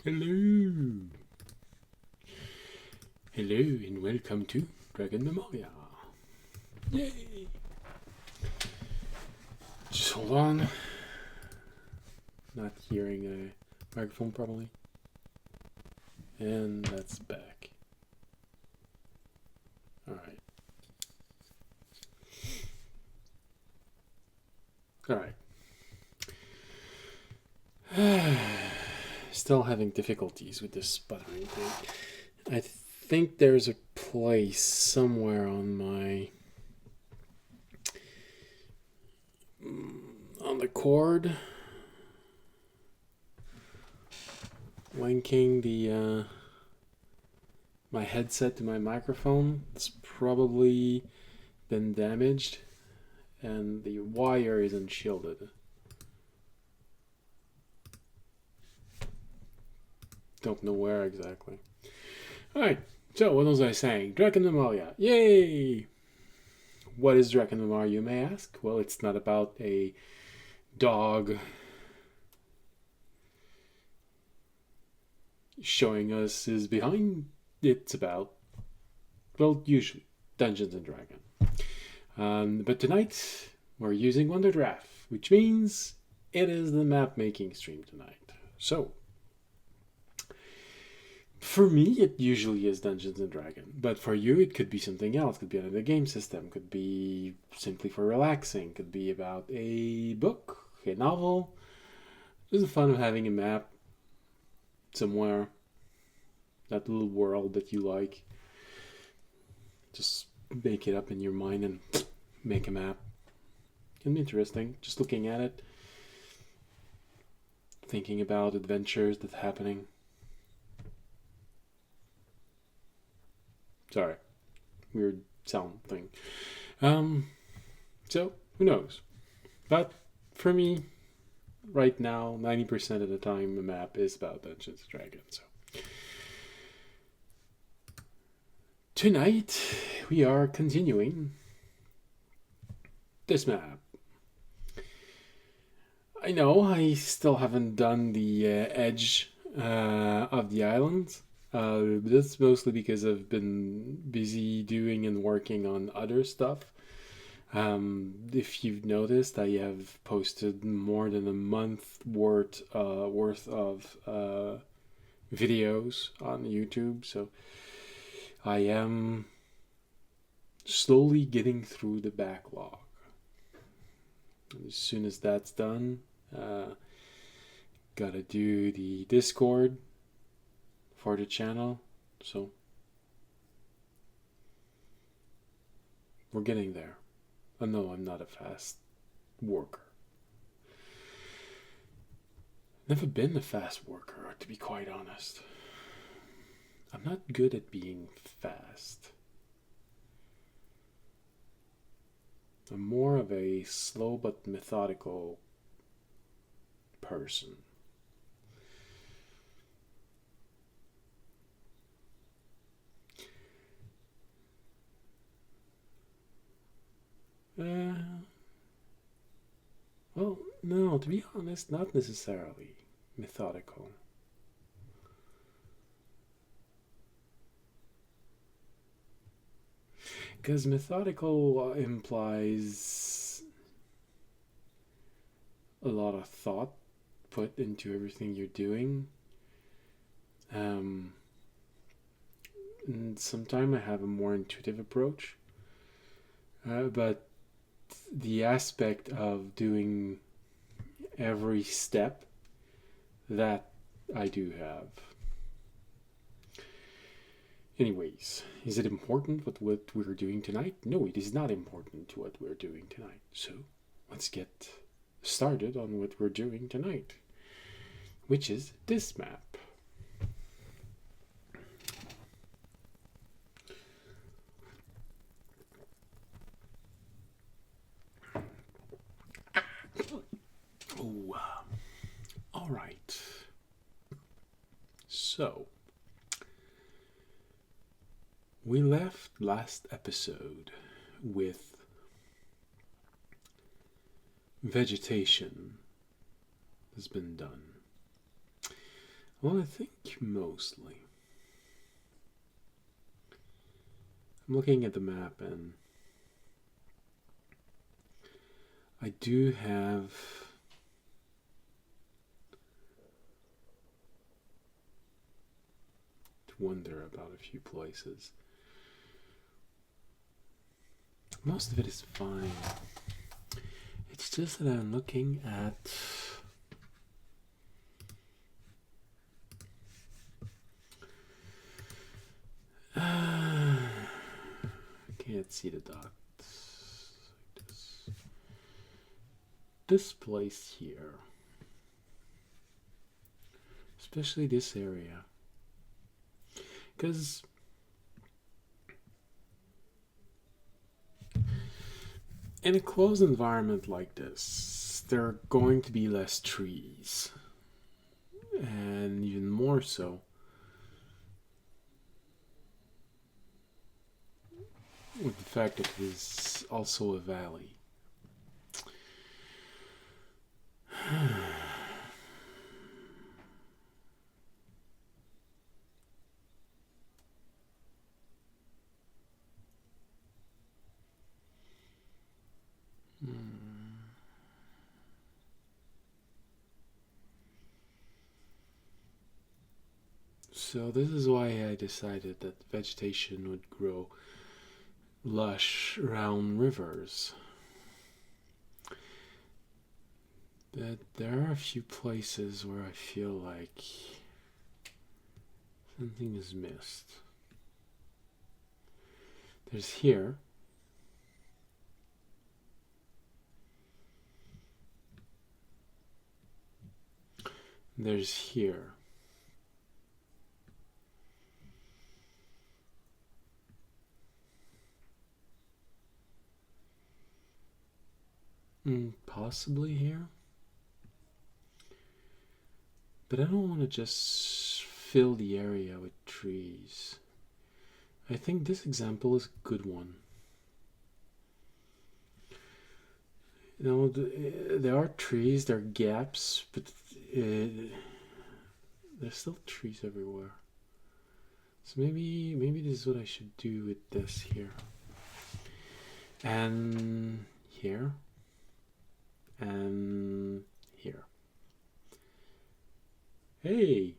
Hello. Hello and welcome to Drakenmemoria. Yay! Just hold on. Not hearing a microphone properly. And that's back. Alright. Alright. Still having difficulties with this sputtering thing. I think there's a place somewhere on the cord linking the my headset to my microphone. It's probably been damaged and the wire isn't shielded. Don't know where exactly. Alright, so what was I saying? Drakenmemoria. Yay! What is Drakenmemoria, you may ask? Well, it's not about a dog showing us his behind. It's about, well, usually Dungeons and Dragons. But tonight we're using WonderDraft, which means it is the map making stream tonight. So for me, it usually is Dungeons and Dragons, but for you, it could be something else. It could be another game system. Could be simply for relaxing. Could be about a book, a novel. Just the fun of having a map somewhere, that little world that you like. Just make it up in your mind and make a map. Can be interesting. Just looking at it, thinking about adventures that's happening. Sorry, weird sound thing. So who knows? But for me, right now, 90% of the time, the map is about Dungeons and Dragons. So tonight we are continuing this map. I know I still haven't done the edge of the island. That's mostly because I've been busy doing and working on other stuff. If you've noticed, I have posted more than a month worth of videos on YouTube, so I am slowly getting through the backlog. As soon as that's done, gotta do the Discord for the channel, so we're getting there. I know I'm not a fast worker. Never been a fast worker, to be quite honest. I'm not good at being fast. I'm more of a slow but methodical person. Well, no, to be honest, not necessarily methodical. Because methodical implies a lot of thought put into everything you're doing. And sometimes I have a more intuitive approach. But the aspect of doing every step, that I do have. Anyways, is it important what we're doing tonight? No, it is not important to what we're doing tonight. So let's get started on what we're doing tonight, which is this map. Oh, all right. So we left last episode with vegetation has been done. Well, I think mostly. I'm looking at the map and I do have to wonder about a few places. Most of it is fine. It's just that I'm looking at can't see the dots. This place here, especially this area, because in a closed environment like this, there are going to be less trees, and even more so with the fact that it is also a valley. So this is why I decided that vegetation would grow lush around rivers. But there are a few places where I feel like something is missed. There's here. There's here. Possibly here. But I don't want to just fill the area with trees. I think this example is a good one. You know, there are trees, there are gaps, but there's still trees everywhere. So maybe this is what I should do with this here. And here. And here. Hey!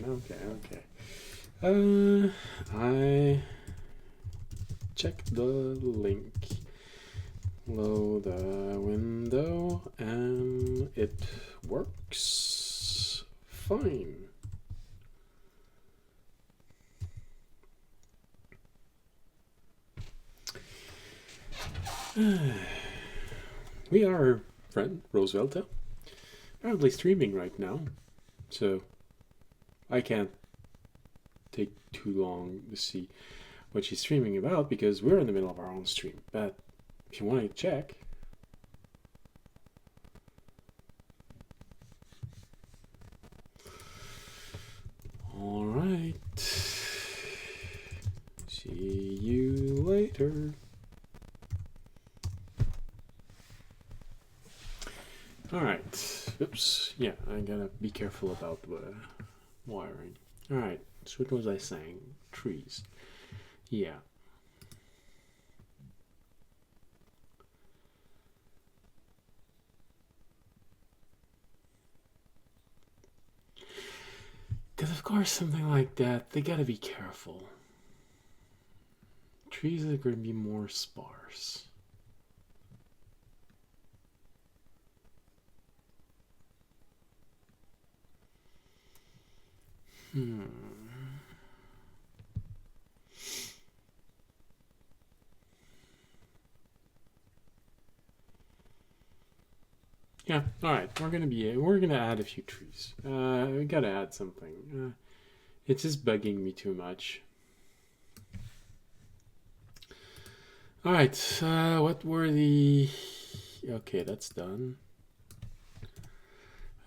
Okay. I checked the link. Load the window and it works fine. We are friend Roosevelta currently streaming right now, so I can't take too long to see what she's streaming about because we're in the middle of our own stream. But if you want to check, all right. See you later. All right. Oops. Yeah, I gotta be careful about wiring. All right. So what was I saying? Trees. Yeah. Because of course something like that, they gotta be careful. Trees are going to be more sparse. Yeah, alright, we're gonna add a few trees. We gotta add something. It's just bugging me too much. Alright, what were the Okay, that's done.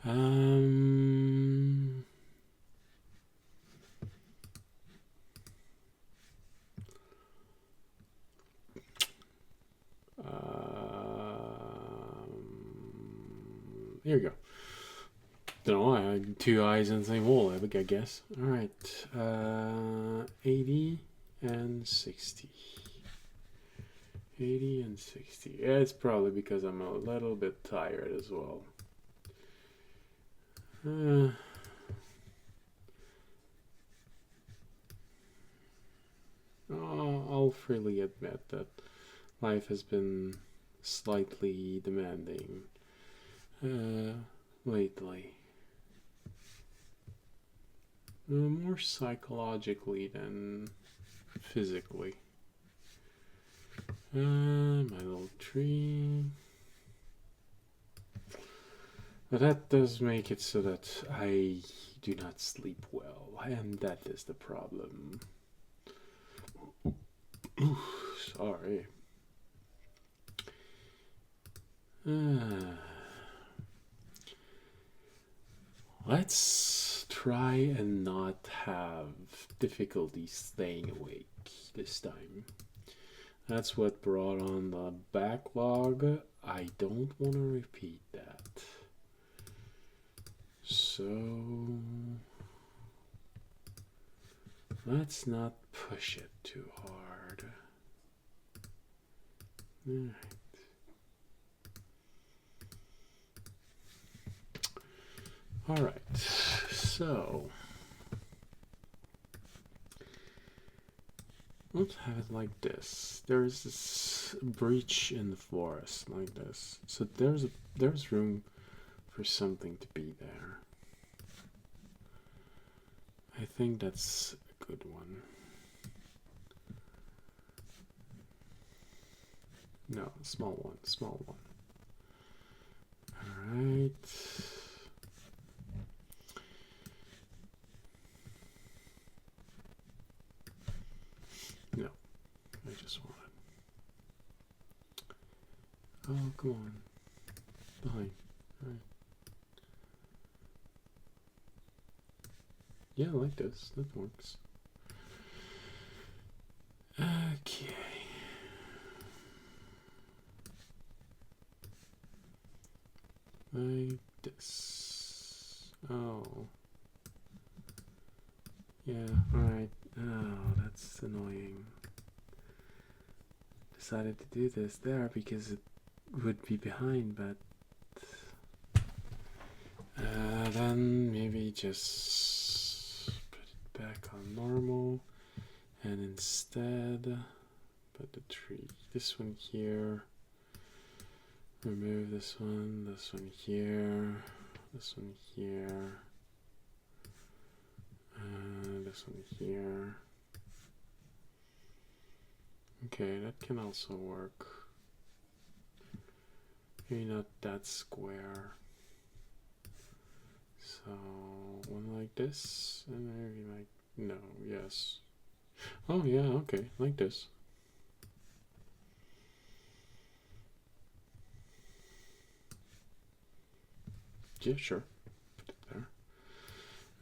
Um, here we go. Don't know, I had 2 eyes and the same hole, I guess. Alright, 80 and 60. 80 and 60. Yeah, it's probably because I'm a little bit tired as well. I'll freely admit that life has been slightly demanding lately. More psychologically than physically. My little tree. But that does make it so that I do not sleep well, and that is the problem. Sorry. Let's try and not have difficulty staying awake this time. That's what brought on the backlog. I don't want to repeat that. So let's not push it too hard. Alright. Alright, so let's have it like this. There's this breach in the forest like this. So there's room for something to be there. I think that's a good one. No, small one, small one. Alright. No, I just want it. Oh, come on. Behind. Alright. Yeah, I like this. That works. Okay. Like this. Oh. Yeah, alright. Oh, that's annoying. Decided to do this there because it would be behind, but then maybe just put it back on normal, and instead put the tree, this one here, remove this one here, this one here, this one here. Okay, that can also work. Maybe not that square. So one like this, and maybe like, no, yes. Oh yeah, okay, like this. Yeah, sure. Put it there.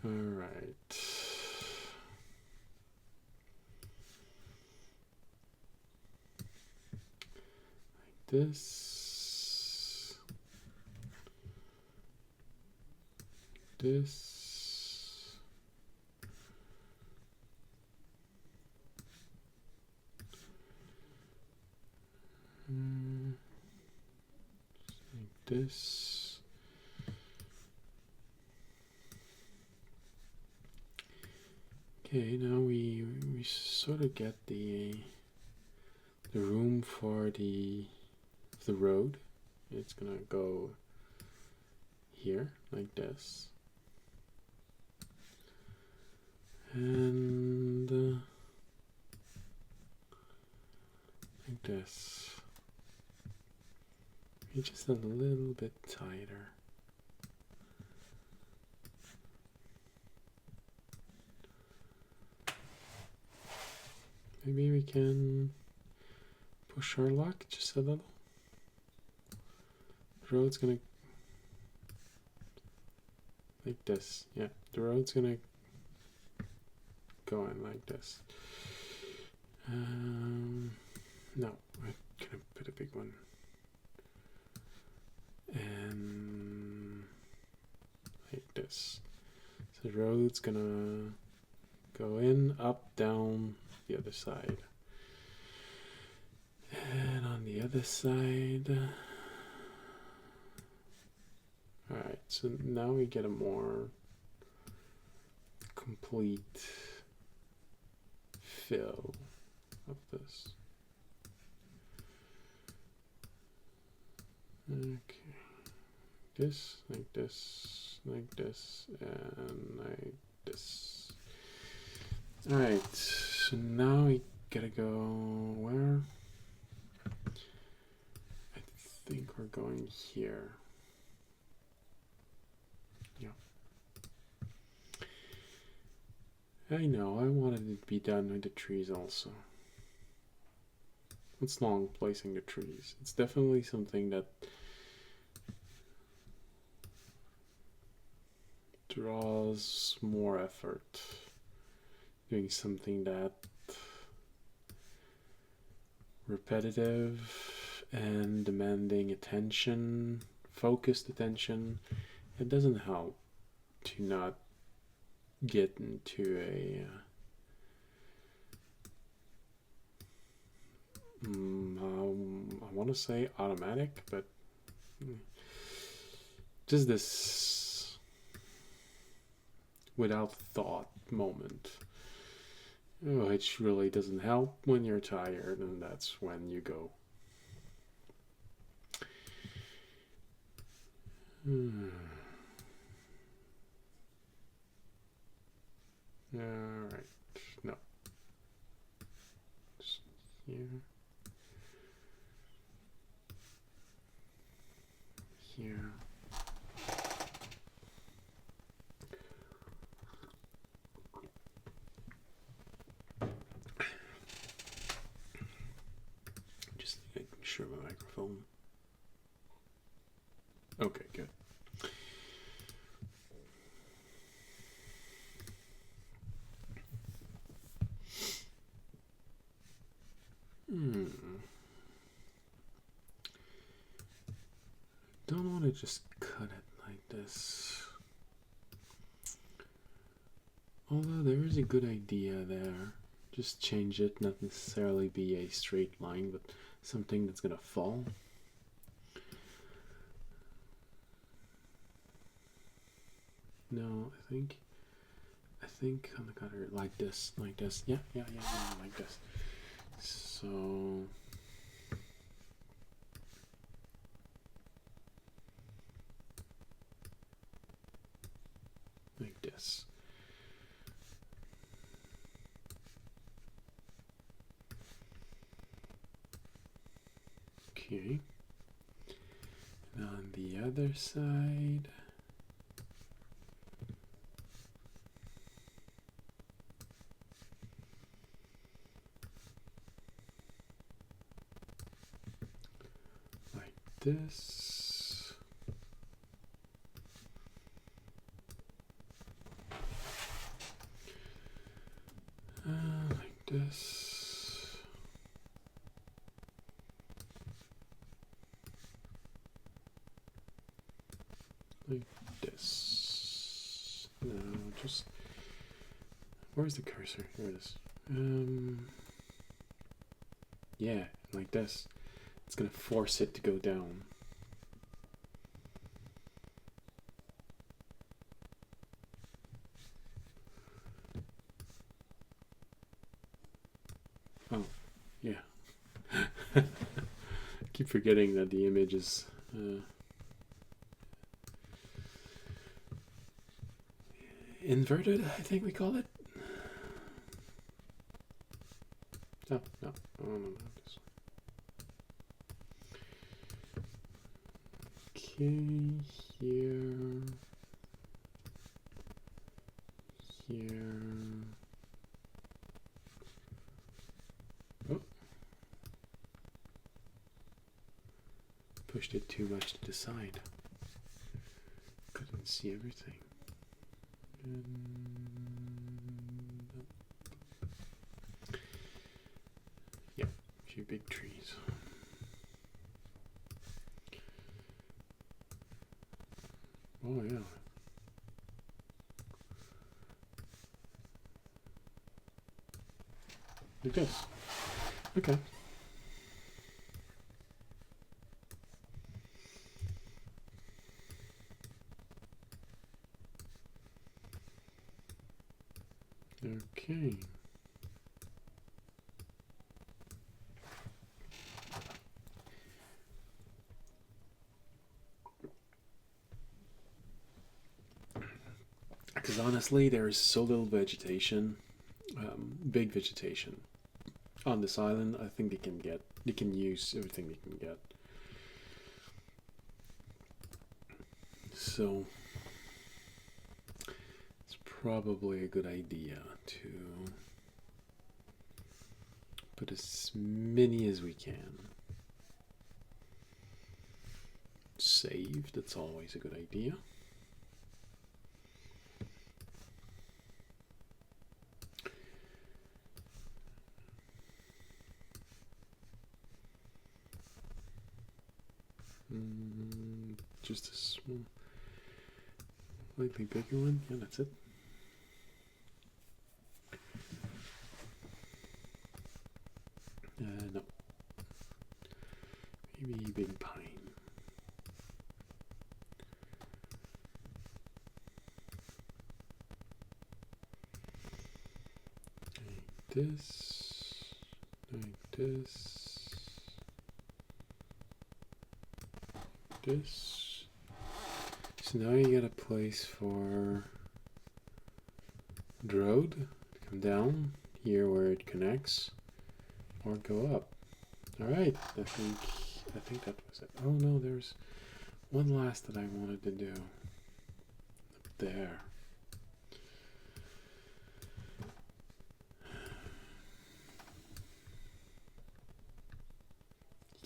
Alright. Like this. This. Like this. Okay, now we sort of get the room for the road. It's gonna go here like this, and like this. Maybe just a little bit tighter. Maybe we can push our luck just a little. The road's gonna like this. Yeah, the road's gonna go in like this. No, I'm gonna put a big one. And like this. So the road's gonna go in, up, down, the other side. And on the other side. Alright, so now we get a more complete fill of this. Okay. This, like this, like this, and like this. Alright, so now we gotta go where? I think we're going here. Yeah. I know, I wanted it to be done with the trees also. It's long placing the trees. It's definitely something that draws more effort. Doing something that repetitive and demanding attention, focused attention, it doesn't help to not get into a I want to say automatic, but just this without thought moment, which really doesn't help when you're tired, and that's when you go. Alright, no. Just here. Here. Just making sure my microphone. Okay, good. Don't want to just cut it like this. Although there is a good idea there. Just change it, not necessarily be a straight line, but something that's gonna fall. No, I think on the cutter like this, yeah, like this. So like this. Okay. And on the other side. Like this. Like this. Like this. No, just where's the cursor? Here it is. Yeah, like this. It's gonna force it to go down. Oh, yeah. I keep forgetting that the image is inverted, I think we call it. No, not this one. Okay, here. Oh. pushed it too much to the side. Couldn't see everything. Yeah, a few big trees. Oh yeah. Like this. Okay. Okay. Because honestly, there is so little vegetation, big vegetation on this island. I think they can use everything they can get. So it's probably a good idea to put as many as we can. Save, that's always a good idea. Just a small, slightly bigger one. Yeah, that's it. No. Maybe big pine. Like this. Like this. This. So now you got a place for the road to come down here where it connects, or go up. All right, I think that was it. Oh no, there's one last that I wanted to do. Up there.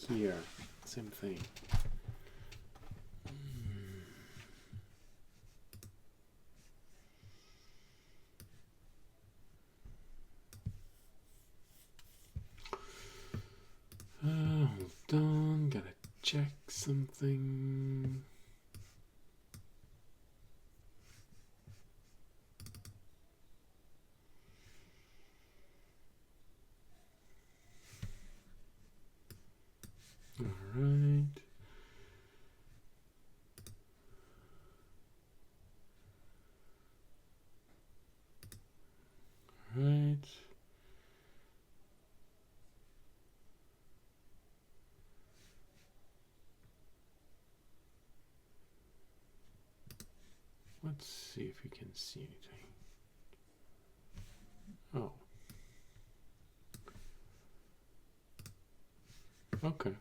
Here, same thing. Hold on, gotta check something. All right. Right. Let's see if we can see anything. Oh. Okay.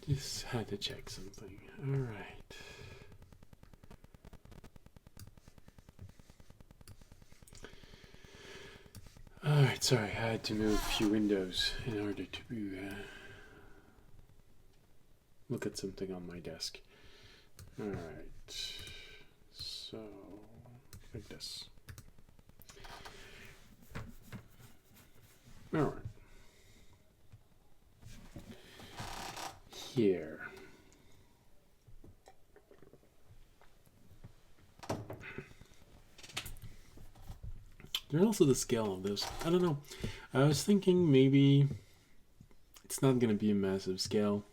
Just had to check something. All right. All right, sorry, I had to move a few windows in order to look at something on my desk. All right, so like this. All right. Here. There's also the scale of this. I don't know. I was thinking maybe it's not going to be a massive scale.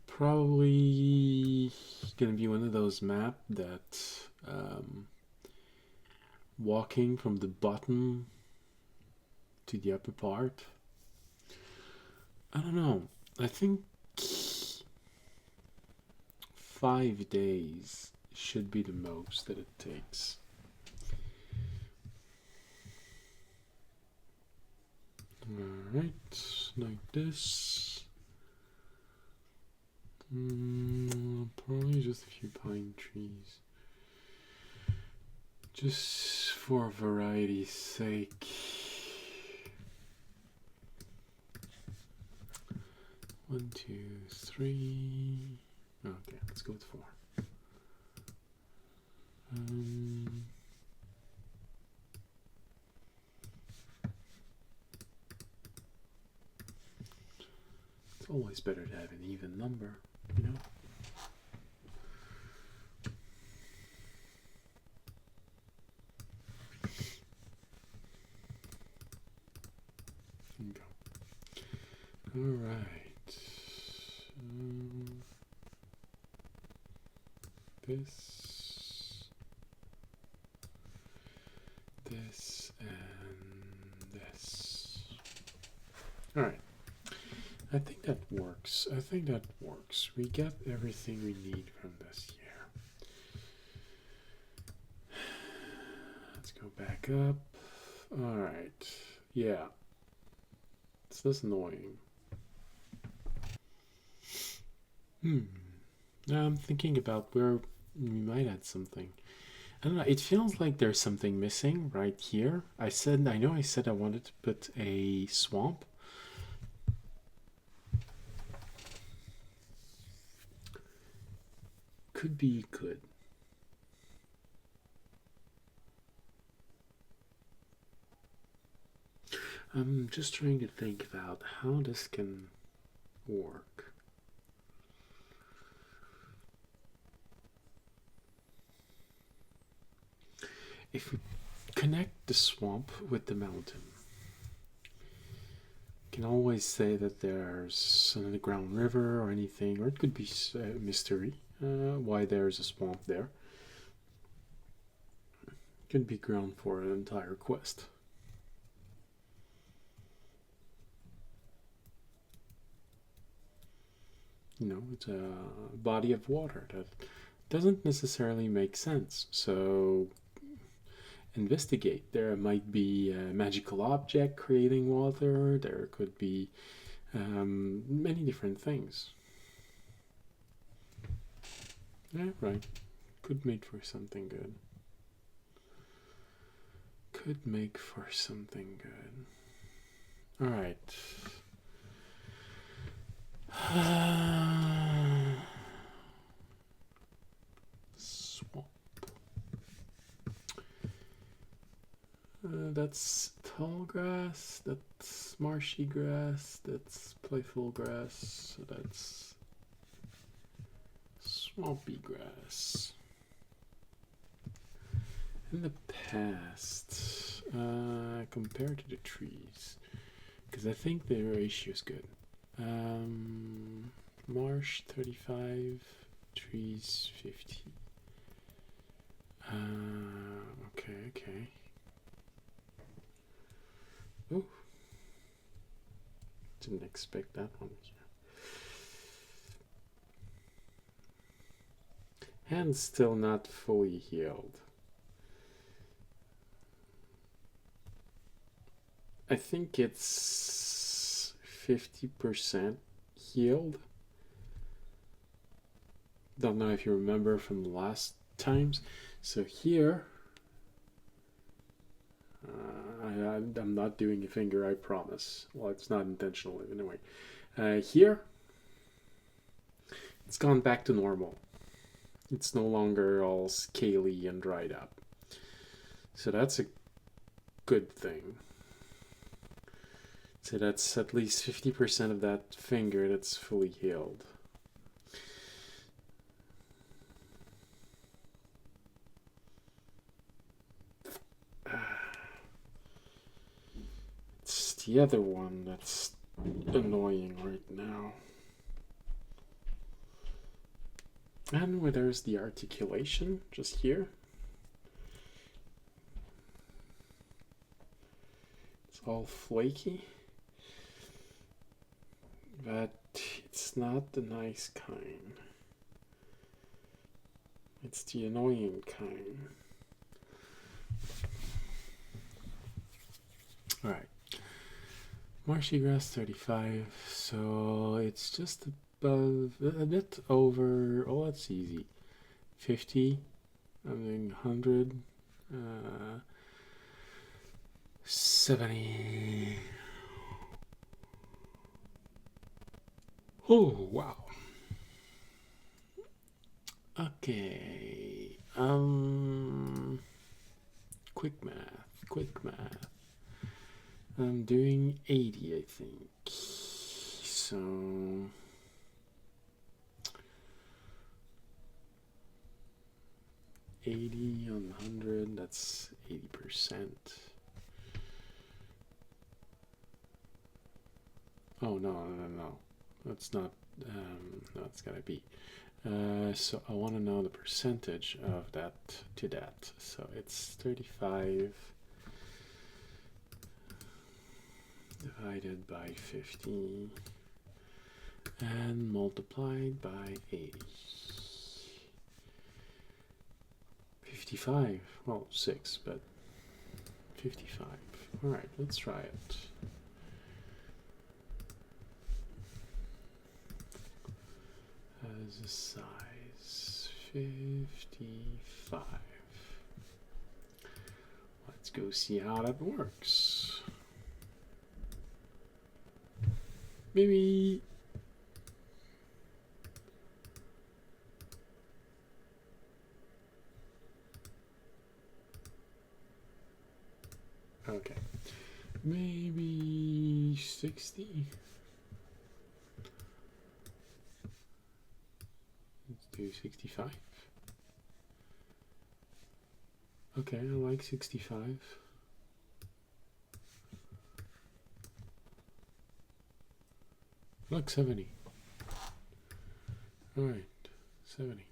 Probably going to be one of those maps that walking from the bottom to the upper part. I don't know. I think 5 days should be the most that it takes. Alright, like this. Probably just a few pine trees. Just for variety's sake. One, two, three. Okay, let's go with 4. It's always better to have an even number, you know? All right. This, and this. All right. I think that works. We get everything we need from this here. Let's go back up. All right. Yeah. It's this annoying. Now I'm thinking about where we might add something. I don't know. It feels like there's something missing right here. I know I said I wanted to put a swamp. Could be good. I'm just trying to think about how this can work. If we connect the swamp with the mountain, you can always say that there's an underground river or anything, or it could be a mystery why there's a swamp there. Could be ground for an entire quest. You know, it's a body of water that doesn't necessarily make sense. So investigate. There might be a magical object creating water. There could be many different things. Yeah, right. Could make for something good. Could make for something good. All right. Swamp. That's tall grass, that's marshy grass, that's playful grass, so that's swampy grass. In the past, compared to the trees, because I think the ratio is good. Marsh 35, trees 50. Okay. Oh, didn't expect that one. Hand's still not fully healed. I think it's 50% healed. Don't know if you remember from the last times. So here, I'm not doing a finger, I promise. Well, it's not intentional anyway. Here, it's gone back to normal. It's no longer all scaly and dried up. So that's a good thing. So that's at least 50% of that finger that's fully healed. It's the other one that's annoying right now. And where there's the articulation, just here. It's all flaky. But it's not the nice kind. It's the annoying kind. Alright. Marshy grass 35, so it's just above, a bit over, oh that's easy. 50, I mean 100, 70. Oh, wow. Okay. Quick math. I'm doing 80, I think. So 80 on 100, that's 80%. Oh, no. That's not, no, it's gotta be. So I want to know the percentage of that to that. So it's 35 divided by 50 and multiplied by 80. 55. Well, 6, but 55. All right, let's try it. As a size 55. Let's go see how that works. Maybe okay. Maybe 60. Let's do 65. Okay, I like 65. Look, 70. All right, 70.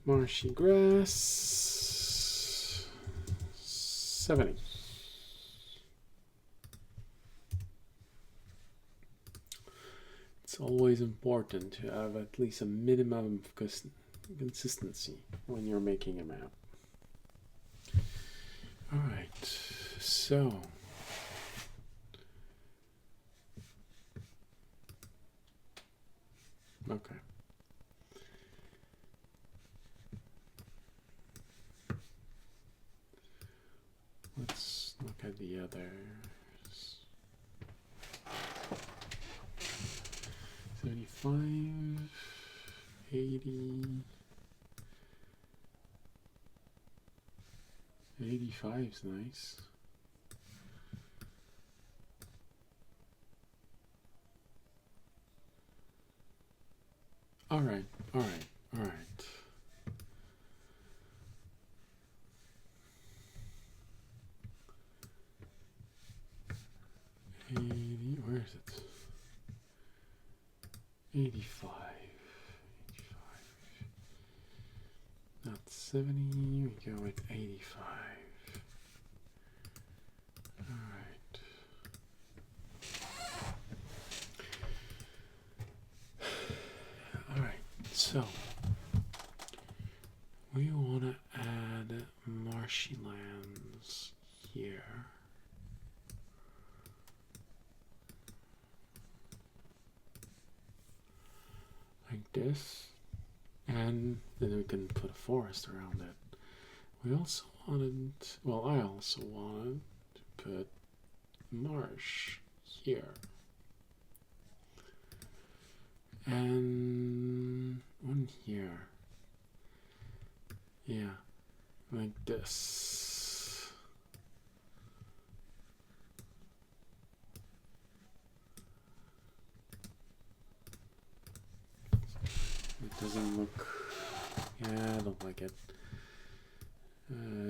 Marshy grass. 70. It's always important to have at least a minimum of consistency when you're making a map. All right, so okay. Let's look at the others. 75, 80, 85 is nice. All right. 80, where is it? 85. Not 70, we go with 85. Alright. Alright, so we want to add marshy lands here. Like this, and then we can put a forest around it. We also wanted, well, I also wanted to put marsh here, and one here. Yeah, like this. It doesn't look, yeah, I don't like it.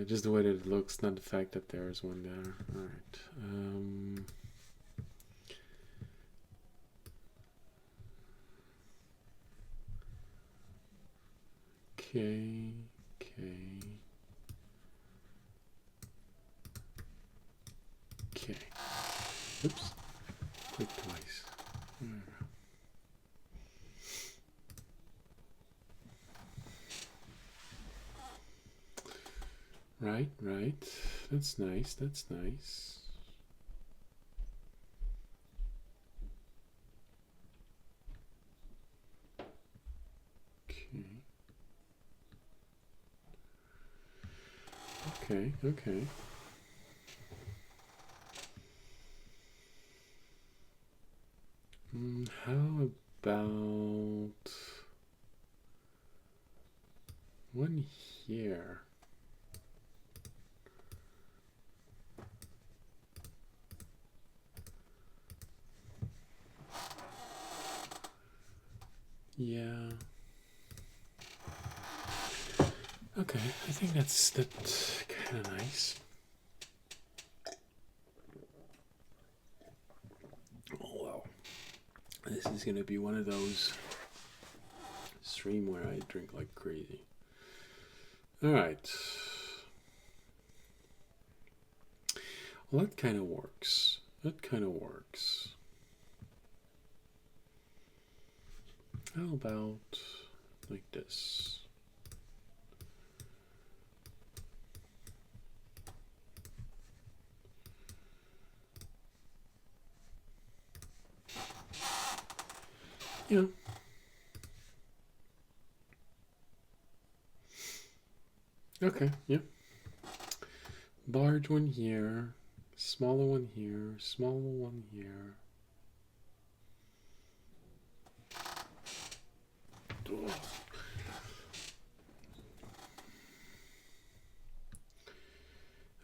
Just the way that it looks, not the fact that there's one there. Alright. Okay. Oops. Click twice. There we go. Right. That's nice. Okay, okay. How about one here? Yeah. Okay, I think that's kind of nice. Oh well, this is gonna be one of those stream where I drink like crazy. All right. Well, that kind of works. That kind of works. How about like this? Yeah. Okay, yeah. Large one here, smaller one here, smaller one here. Ugh.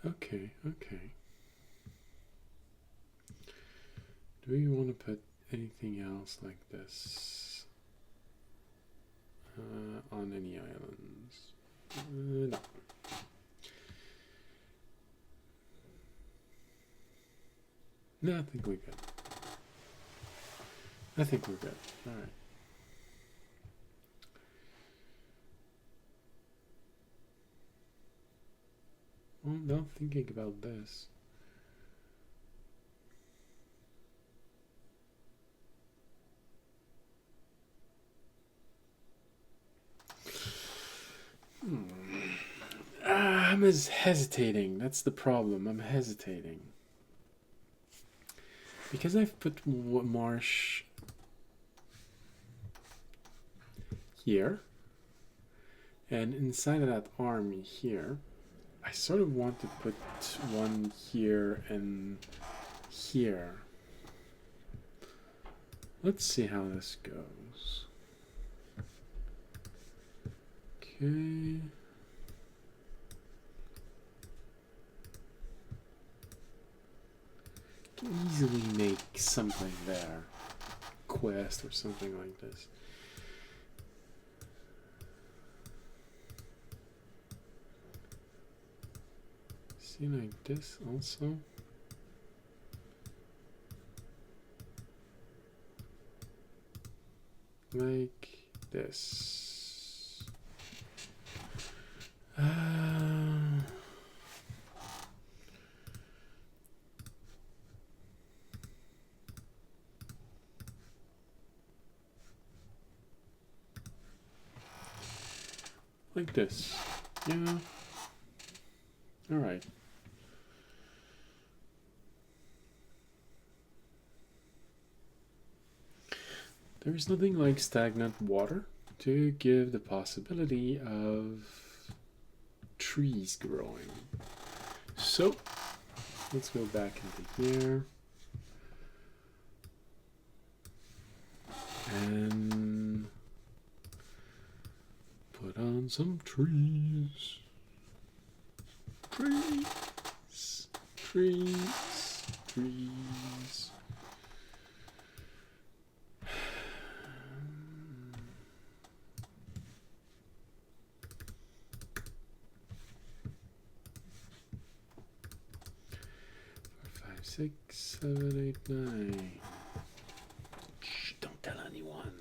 Okay, okay. Do we want to put anything else like this on any islands? No. No, I think we're good. I think we're good. All right. Well, now thinking about this. I'm hesitating. That's the problem. I'm hesitating. Because I've put marsh here, and inside of that arm here, I sort of want to put one here and here. Let's see how this goes. Okay. Can easily make something there. Quest or something like this. See, like this also. Like this. Like this. Yeah. All right. There is nothing like stagnant water to give the possibility of trees growing. So let's go back into here and put on some trees. Trees, trees, trees. Six, 7, 8, 9. Shh, don't tell anyone.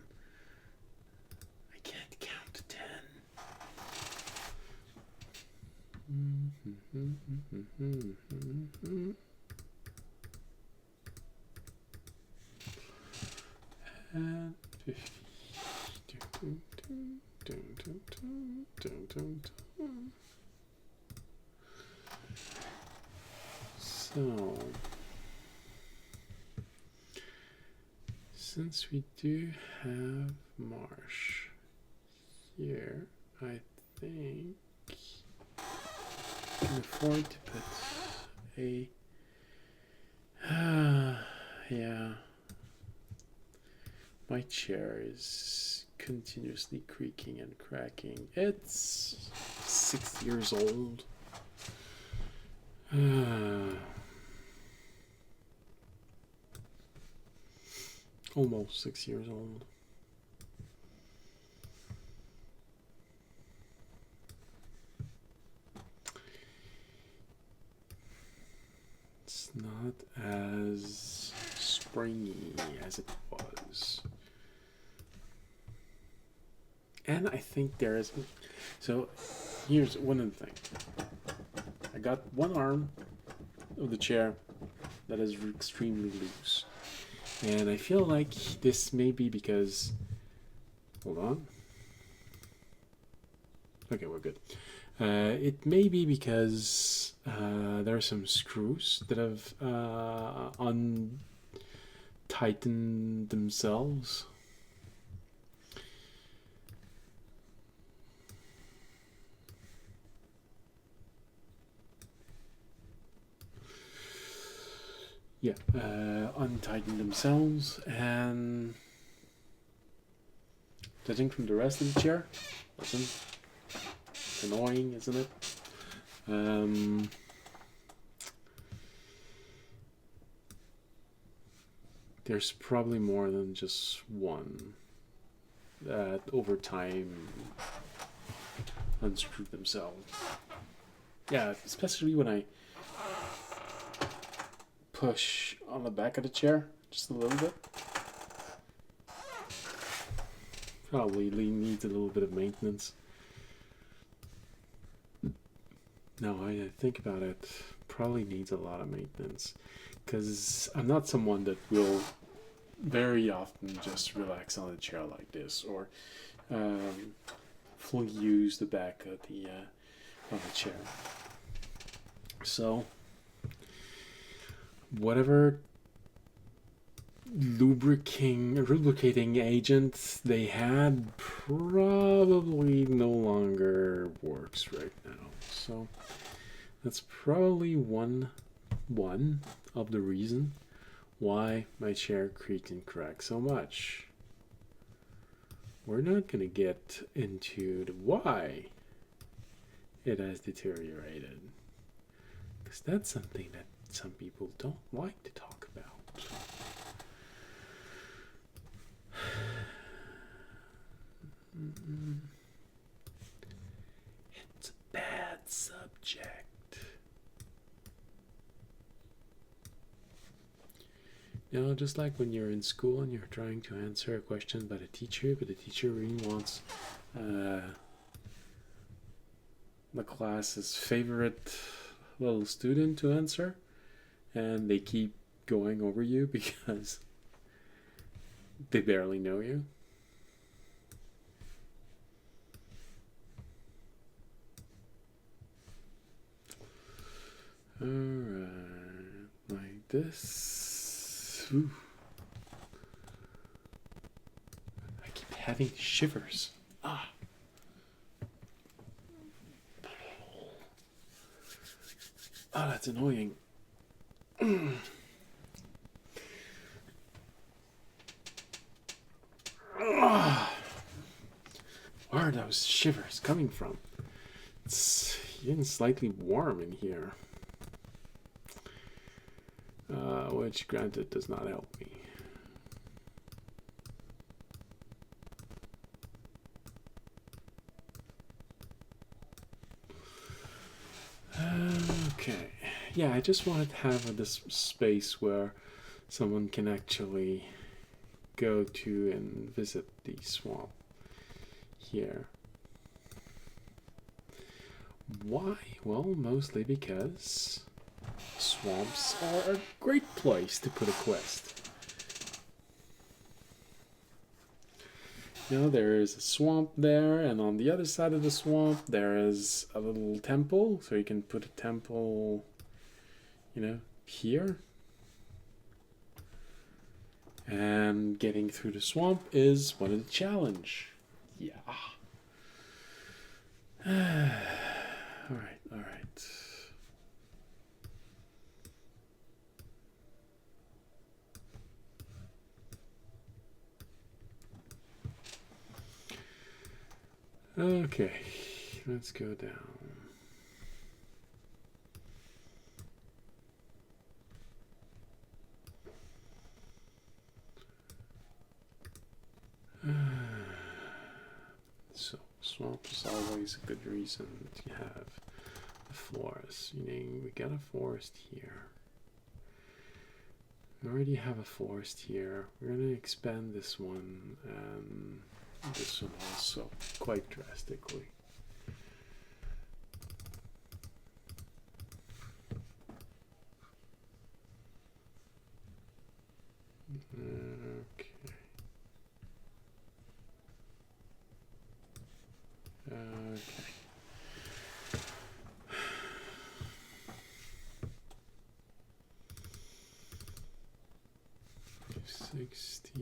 I can't count to 10. And 50. So, since we do have marsh here, I think can afford to put a... yeah. My chair is continuously creaking and cracking. It's 6 years old. Almost 6 years old. It's not as springy as it was. And I think there is... So, here's one other thing. I got one arm of the chair that is extremely loose. And I feel like this may be because... Hold on. Okay, we're good. It may be because there are some screws that have untightened themselves. Yeah, untightened themselves, and judging from the rest of the chair, listen, it's annoying, isn't it? There's probably more than just one that over time unscrewed themselves. Yeah, especially when I push on the back of the chair just a little bit. Probably needs a little bit of maintenance. Now I think about it, probably needs a lot of maintenance, because I'm not someone that will very often just relax on a chair like this, or fully use the back of the chair. So whatever lubricating agent they had probably no longer works right now. So that's probably one of the reason why my chair creaks and cracks so much. We're not going to get into the why it has deteriorated, because that's something that some people don't like to talk about. It's a bad subject. You know, just like when you're in school and you're trying to answer a question by the teacher, but the teacher really wants the class's favorite little student to answer, and they keep going over you because they barely know you. Alright, like this. Ooh. I keep having shivers. Ah. Oh, that's annoying. Where are those shivers coming from? It's even slightly warm in here. Which, granted, does not help me. Okay. Yeah, I just wanted to have this space where someone can actually go to and visit the swamp here. Why? Well, mostly because swamps are a great place to put a quest. You know, there is a swamp there, and on the other side of the swamp there is a little temple, so you can put a temple, you know, here. And getting through the swamp is one of the challenge. Yeah. Alright. Okay, let's go down. So, swamp is always a good reason to have a forest. Meaning, we got a forest here. We already have a forest here. We're going to expand this one and this one also quite drastically. Okay. Okay. 60.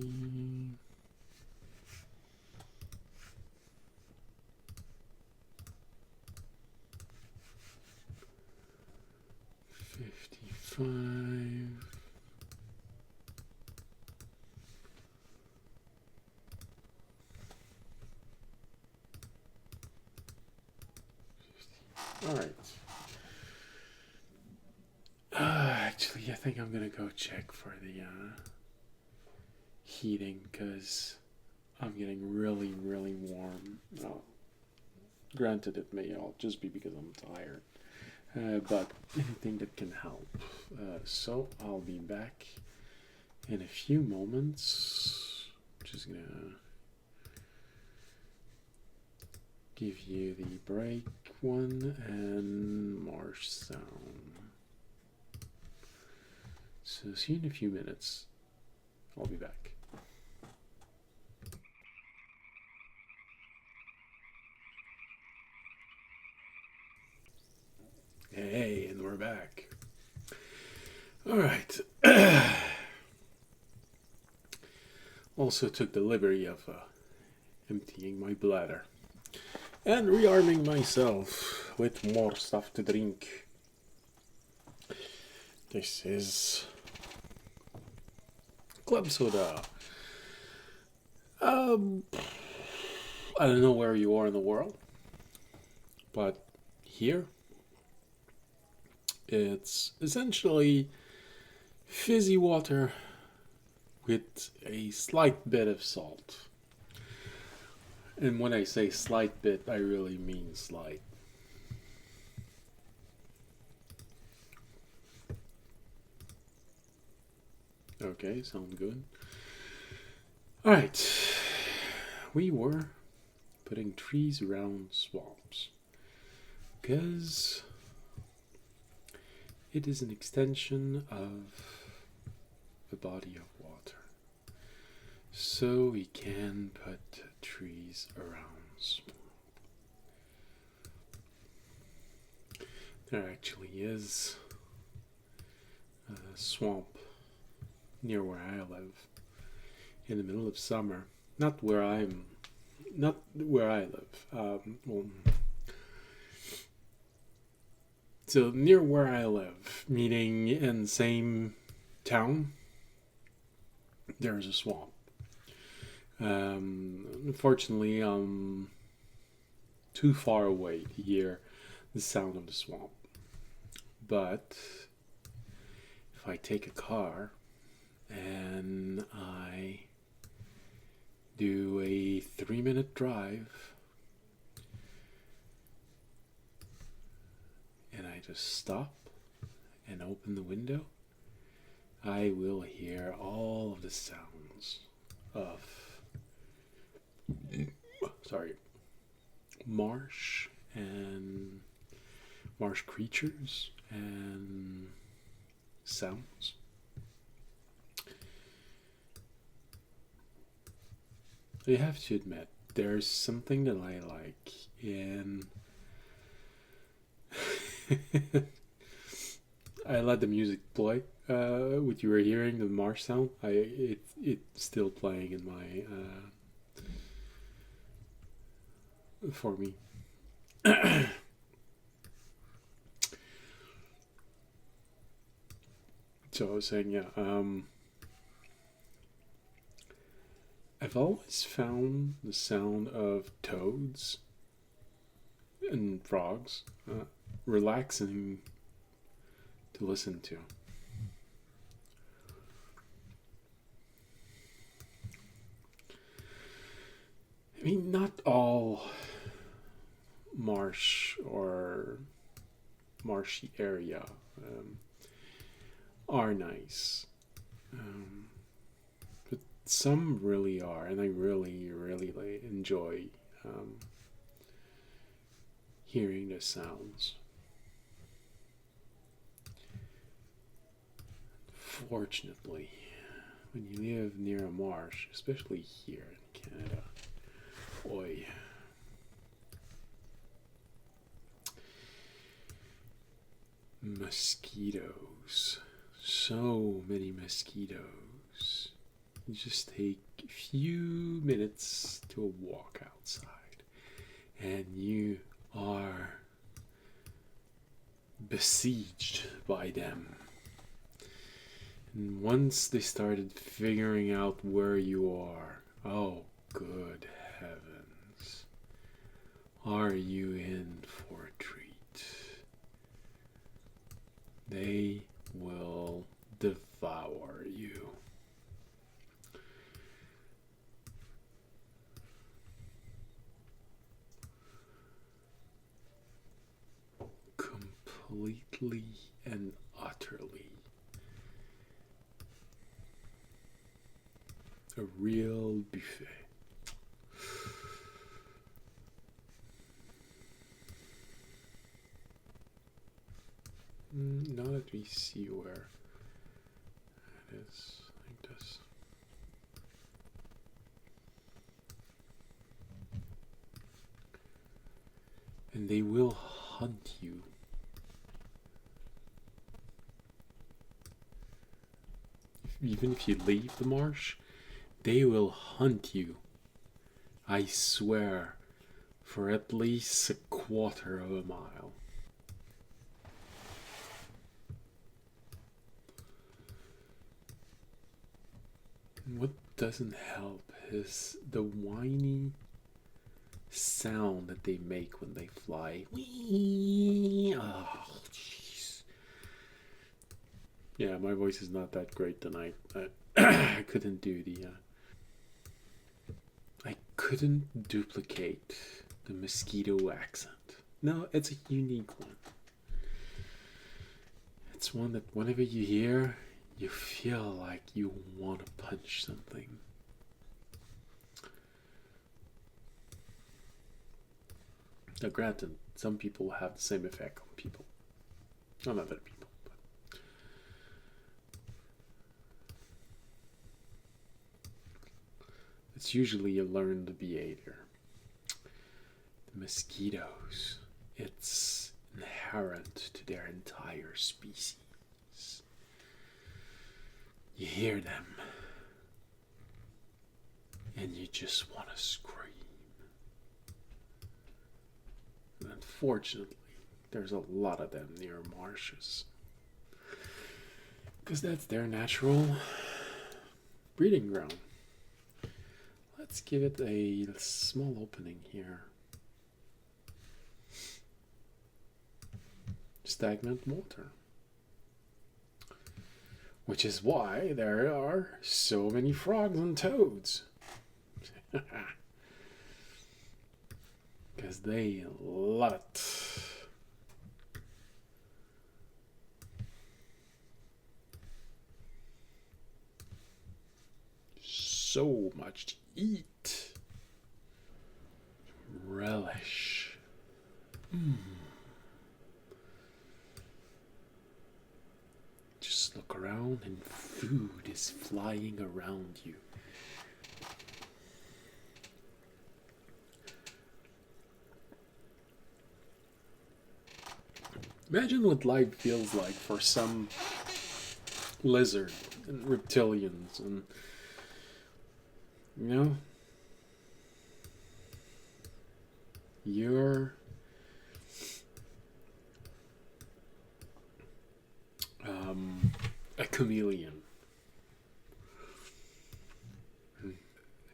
55. All right. Actually, I think I'm gonna go check for the heating because I'm getting really, really warm. Granted, it may all just be because I'm tired, but anything that can help. So I'll be back in a few moments. Just gonna give you the break one and marsh sound. So see you in a few minutes. I'll be back. Hey, and we're back. All right. Also took the liberty of emptying my bladder and rearming myself with more stuff to drink. This is club soda. I don't know where you are in the world, but here it's essentially fizzy water with a slight bit of salt. And when I say slight bit, I really mean slight. Okay, sound good. Alright. We were putting trees around swamps because it is an extension of the body of water. So we can put trees around swamp. There actually is a swamp near where I live in the middle of summer. Not where I live. So near where I live, meaning in the same town, there's a swamp. Unfortunately, I'm too far away to hear the sound of the swamp. But if I take a car and I do a 3-minute drive and I just stop and open the window, I will hear all of the sounds of marsh and marsh creatures and sounds. I have to admit, there's something that I like in I let the music play. What you were hearing, the marsh sound, it's still playing in my for me. So I was saying, yeah. I've always found the sound of toads and frogs, relaxing to listen to. I mean, not all marsh or marshy area are nice. But some really are, and I really, really enjoy hearing the sounds. Fortunately, when you live near a marsh, especially here in Canada, oi. Mosquitoes. So many mosquitoes. You just take a few minutes to walk outside and you are besieged by them. And once they started figuring out where you are, oh, good heavens, are you in for a treat? They will devour you. Completely and utterly. A real buffet. Now that we see where it is, like this. And they will hunt you. Even if you leave the marsh, they will hunt you. I swear, for at least a quarter of a mile. What doesn't help is the whiny sound that they make when they fly. Whee! Oh, jeez. Yeah, my voice is not that great tonight. I couldn't do the... I couldn't duplicate the mosquito accent. No, it's a unique one. It's one that whenever you hear, you feel like you want to punch something. Now, granted, some people have the same effect on people, on other people. But it's usually a learned behavior. The mosquitoes, it's inherent to their entire species. You hear them, and you just want to scream. And unfortunately, there's a lot of them near marshes. Because that's their natural breeding ground. Let's give it a small opening here. Stagnant water. Which is why there are so many frogs and toads. Because they love it. So much to eat. Relish. Just look around and food is flying around you. Imagine what life feels like for some lizard and reptilians and, you know, you're a chameleon.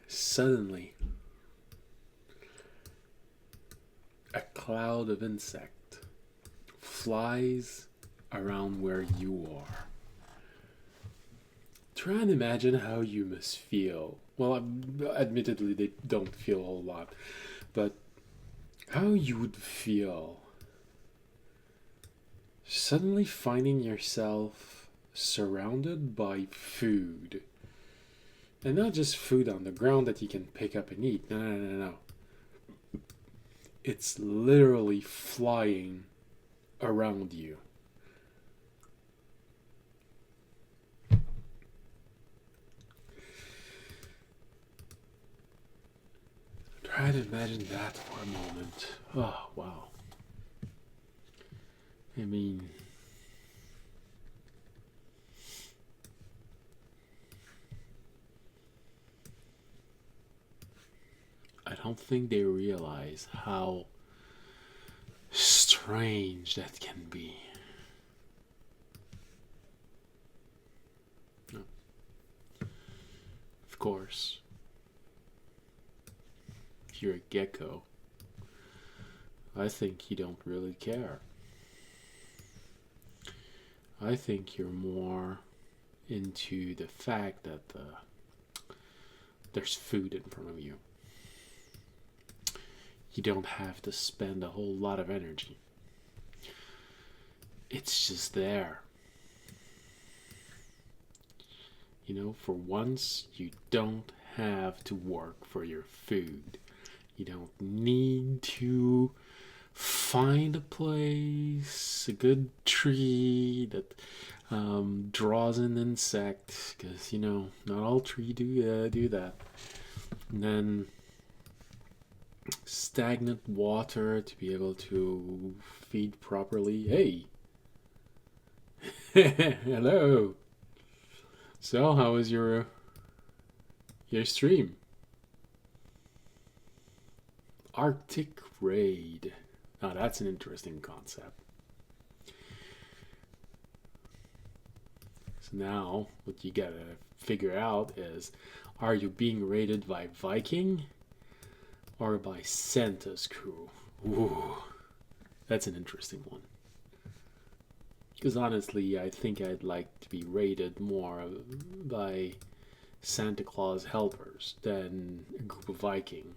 Suddenly, a cloud of insect flies around where you are. Try and imagine how you must feel. Well, admittedly, they don't feel a whole lot, but how you would feel suddenly finding yourself surrounded by food. And not just food on the ground that you can pick up and eat. No. It's literally flying around you. Try to imagine that for a moment. Oh, wow. I mean, I don't think they realize how strange that can be. No. Of course, if you're a gecko, I think you don't really care. I think you're more into the fact that there's food in front of you. You don't have to spend a whole lot of energy. It's just there. You know, for once, you don't have to work for your food. You don't need to find a place, a good tree that draws an insect, because, you know, not all trees do that. And then stagnant water to be able to feed properly. Hey! Hello! So, how was your stream? Arctic Raid. Now that's an interesting concept. So now, what you gotta figure out is, are you being raided by Viking or by Santa's crew? Ooh, that's an interesting one. Because honestly, I think I'd like to be raided more by Santa Claus helpers than a group of Viking.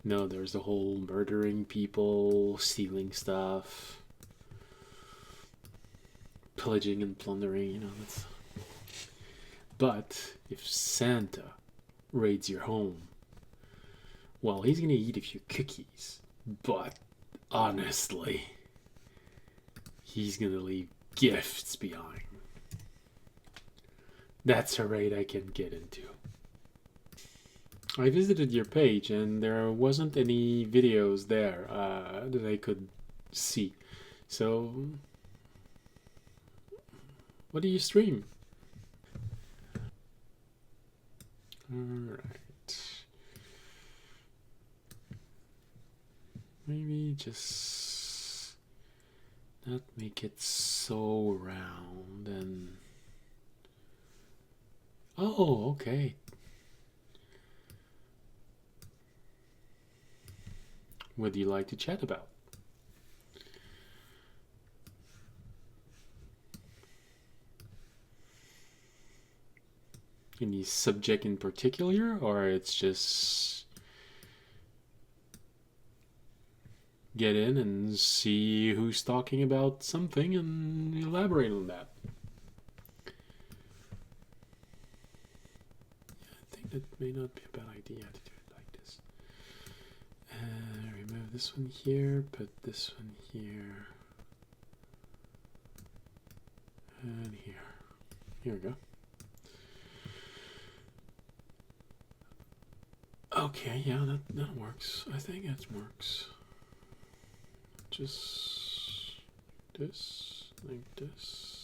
No, there's the whole murdering people, stealing stuff, pillaging and plundering, you know. But if Santa raids your home, well, he's gonna eat a few cookies. But honestly, he's gonna leave gifts behind. That's a raid I can get into. I visited your page and there wasn't any videos there that I could see. So, what do you stream? Alright. Maybe just not make it so round and... Oh, okay. What do you like to chat about? Any subject in particular, or it's just get in and see who's talking about something and elaborate on that? I think that may not be a bad idea to do it like this. Remove this one here, put this one here, and here. Here we go. Okay, yeah, that works. I think that works. Just this, like this.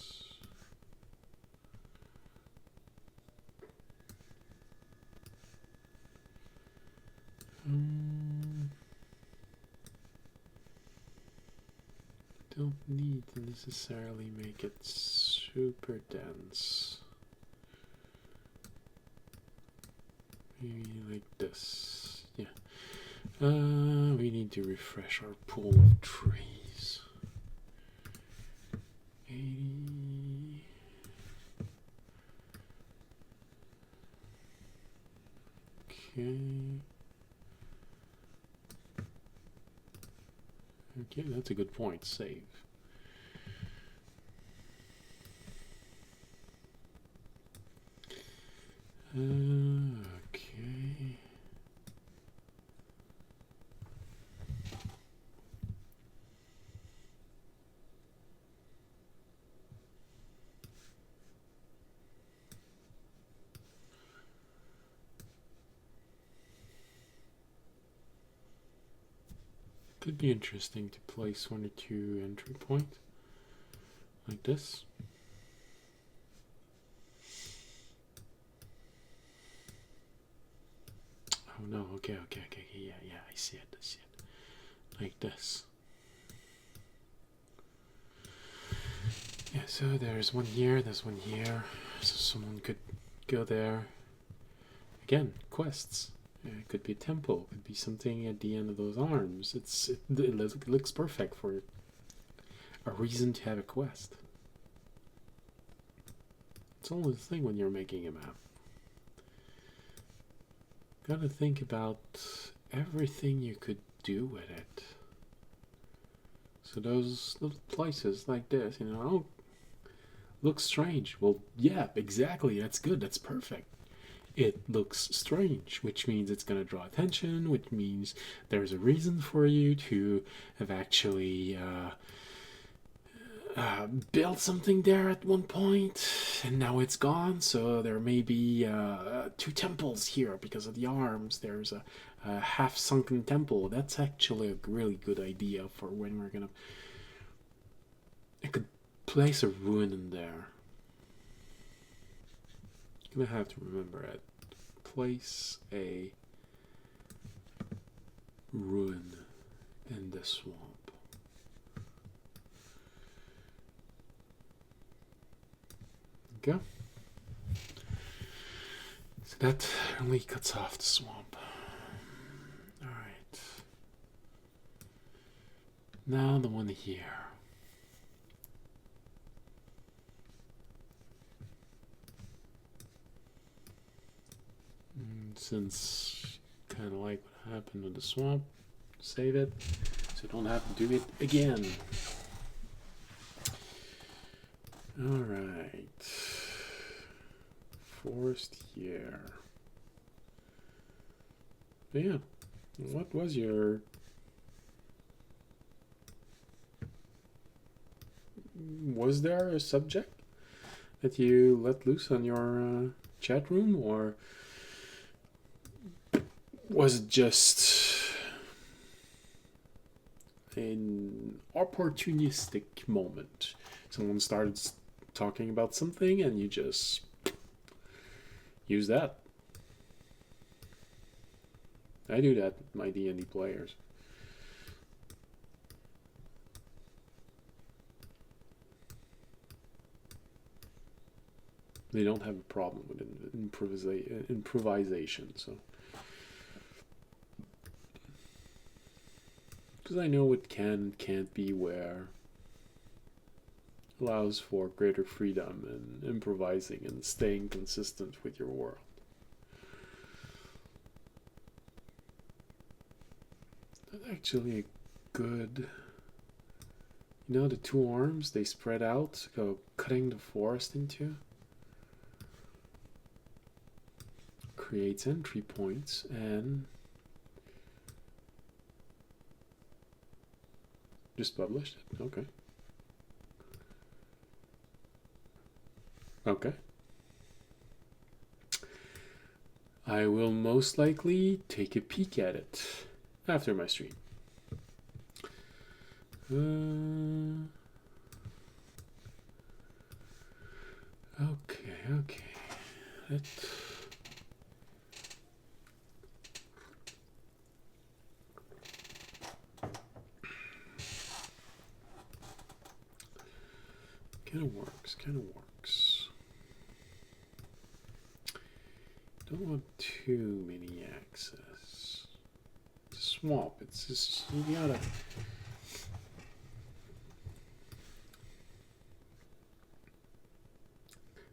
Don't need to necessarily make it super dense. Maybe like this. Yeah. We need to refresh our pool of trees. 80. Okay. Okay, that's a good point. Save. Okay. Could be interesting to place 1 or 2 entry points like this. Oh no, okay, yeah, I see it, like this. Yeah, so there's one here, there's one here, so someone could go there. Again, quests. It could be a temple, could be something at the end of those arms. It looks perfect for a reason to have a quest. It's always the thing when you're making a map. Gotta think about everything you could do with it. So those little places like this, you know, oh, looks strange. Well, yeah, exactly. That's good. That's perfect. It looks strange, which means it's going to draw attention, which means there's a reason for you to have actually built something there at one point, and now it's gone. So there may be 2 temples here because of the arms. There's a half-sunken temple. That's actually a really good idea for when we're gonna. I could place a ruin in there. I'm gonna have to remember it. Place a ruin in the swamp. Okay. So that only cuts off the swamp. Alright. Now the one here. Since kind of like what happened with the swamp, save it so don't have to do it again. Alright. Forest here. But yeah, what was your... Was there a subject that you let loose on your chat room, or was it just an opportunistic moment? Someone started talking about something and you just use that. I do that with my D&D players. They don't have a problem with improvisation, so. Because I know what can and can't be where. Allows for greater freedom in improvising and staying consistent with your world. That's actually a good... You know the 2 arms they spread out, go cutting the forest into? Creates entry points and... Just published it? Okay. Okay. I will most likely take a peek at it after my stream. Okay. Kind of works. Don't want too many access. swamp. It's just, you gotta...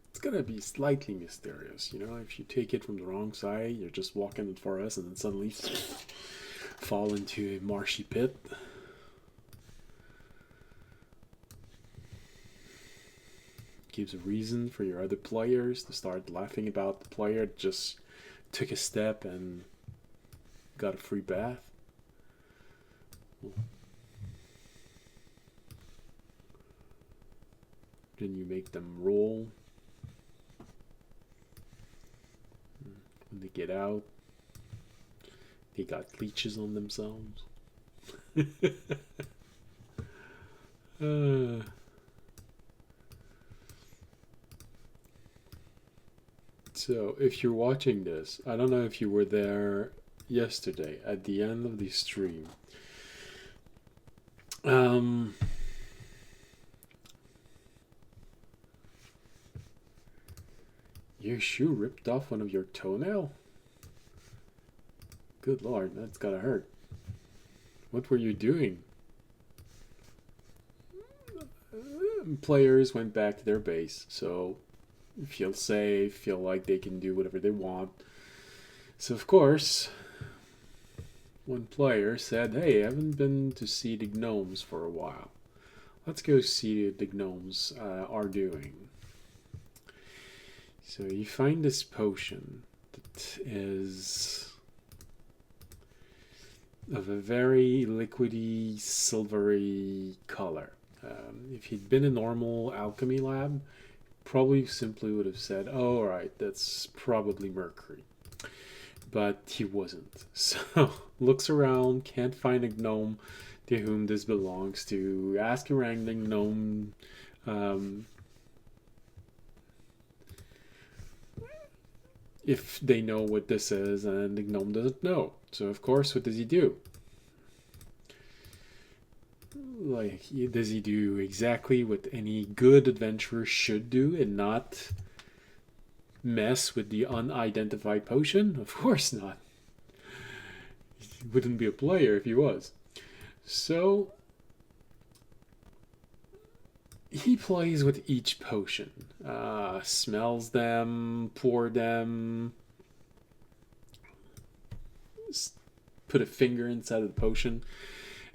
It's gonna be slightly mysterious, you know? If you take it from the wrong side, you're just walking in the forest and then suddenly fall into a marshy pit. Gives a reason for your other players to start laughing about the player that just took a step and got a free bath. Then you make them roll. When they get out, they got leeches on themselves. So, if you're watching this, I don't know if you were there yesterday at the end of the stream. Your shoe ripped off one of your toenail? Good lord, that's gotta hurt. What were you doing? Players went back to their base, so feel safe, feel like they can do whatever they want. So of course, one player said, hey, I haven't been to see the gnomes for a while. Let's go see what the gnomes are doing. So you find this potion that is of a very liquidy, silvery color. If he'd been a normal alchemy lab, probably simply would have said, oh, all right, that's probably mercury. But he wasn't. So looks around, can't find a gnome to whom this belongs to. Ask around the gnome if they know what this is, and the gnome doesn't know. So of course, what does he do? Like, does he do exactly what any good adventurer should do and not mess with the unidentified potion? Of course not. He wouldn't be a player if he was. So he plays with each potion, smells them, pour them, put a finger inside of the potion,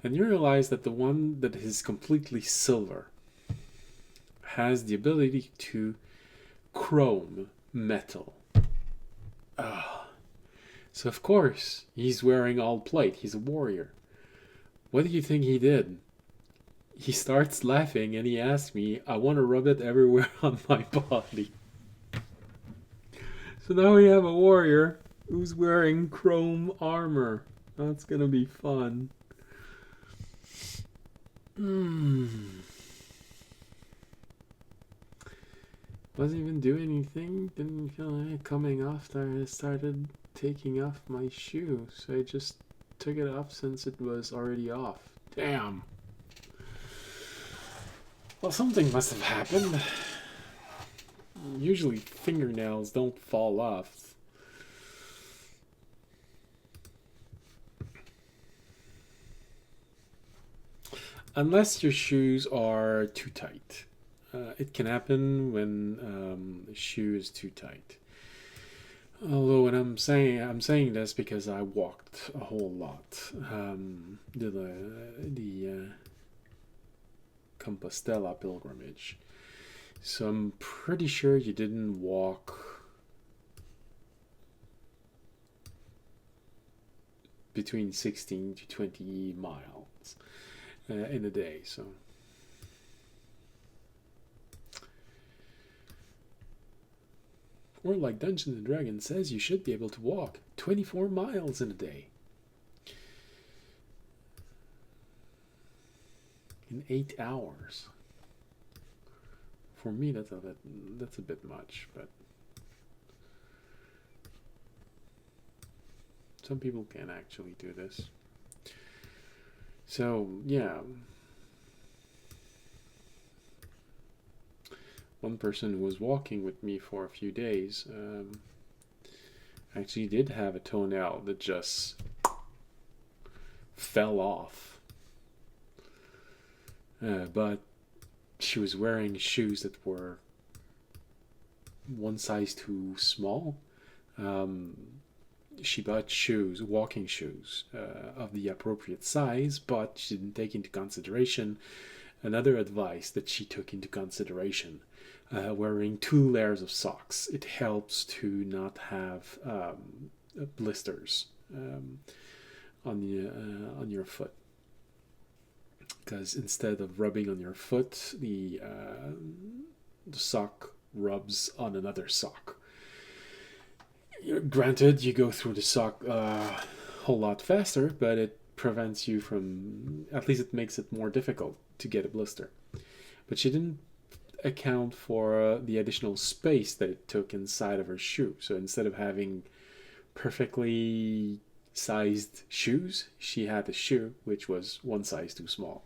and you realize that the one that is completely silver has the ability to chrome metal. So of course he's wearing all plate. He's a warrior. What do you think he did? He starts laughing and he asks me, I want to rub it everywhere on my body. So now we have a warrior who's wearing chrome armor. That's gonna be fun. Wasn't even doing anything. Didn't feel like coming off there. I started taking off my shoe. So I just took it off since it was already off. Damn. Well, something must have happened. Usually fingernails don't fall off. Unless your shoes are too tight. It can happen when the shoe is too tight. Although when I'm saying this because I walked a whole lot. Did the Compostela pilgrimage. So I'm pretty sure you didn't walk between 16 to 20 miles in a day. So or like Dungeons and Dragons says, you should be able to walk 24 miles in a day. In 8 hours. For me, that's a bit much, but some people can actually do this. So yeah, one person who was walking with me for a few days actually did have a toenail that just fell off. But she was wearing shoes that were one size too small. Um, she bought shoes, walking shoes, of the appropriate size, but she didn't take into consideration another advice that she took into consideration. Wearing 2 layers of socks. It helps to not have blisters on your foot, because instead of rubbing on your foot, the sock rubs on another sock. Granted, you go through the sock a whole lot faster, but it prevents you from, at least it makes it more difficult to get a blister. But she didn't account for the additional space that it took inside of her shoe. So instead of having perfectly sized shoes, she had a shoe which was one size too small.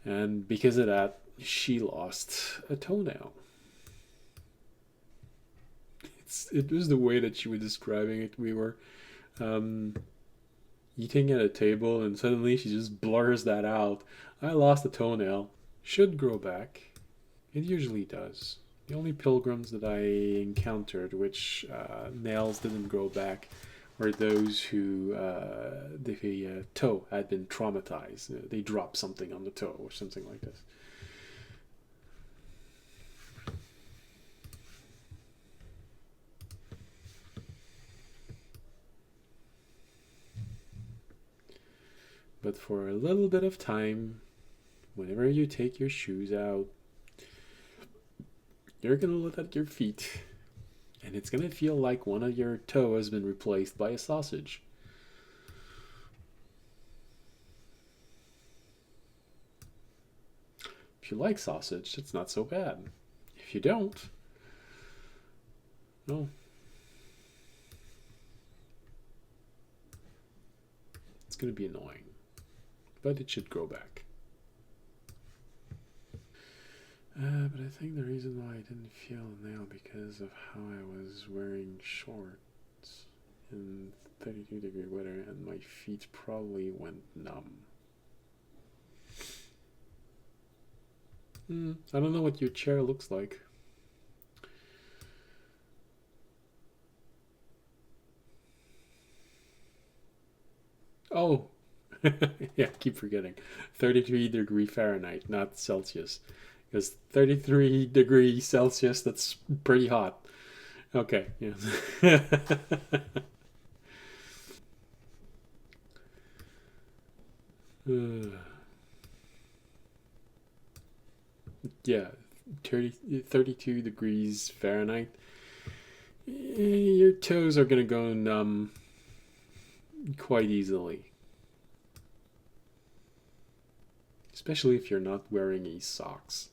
And because of that, she lost a toenail. It was the way that she was describing it. We were eating at a table, and suddenly she just blurs that out. I lost a toenail. Should grow back. It usually does. The only pilgrims that I encountered which nails didn't grow back were those who the toe had been traumatized. They dropped something on the toe or something like this. But for a little bit of time, whenever you take your shoes out, you're going to look at your feet, and it's going to feel like one of your toe has been replaced by a sausage. If you like sausage, it's not so bad. If you don't, no. It's going to be annoying, but it should grow back. But I think the reason why I didn't feel a nail because of how I was wearing shorts in 32-degree weather, and my feet probably went numb. I don't know what your chair looks like. Oh, yeah, keep forgetting. 33-degree Fahrenheit, not Celsius. Because 33 degrees Celsius, that's pretty hot. Okay, yeah. Yeah, 32 degrees Fahrenheit. Your toes are going to go numb quite easily. Especially if you're not wearing any socks.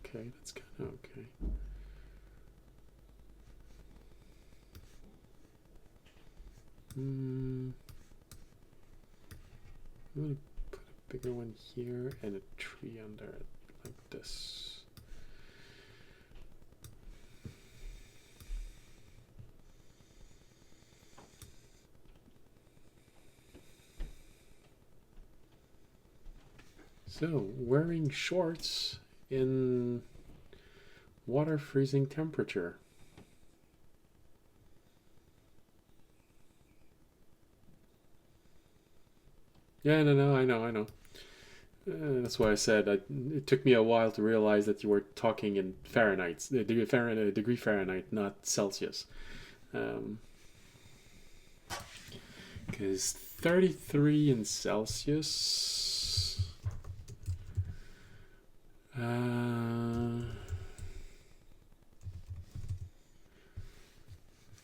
Okay, that's kind of okay. I'm going to put a bigger one here and a tree under it, like this. So, wearing shorts in water freezing temperature. Yeah, no, I know. That's why I said it took me a while to realize that you were talking in Fahrenheit, degree Fahrenheit, not Celsius. Because 33 in Celsius.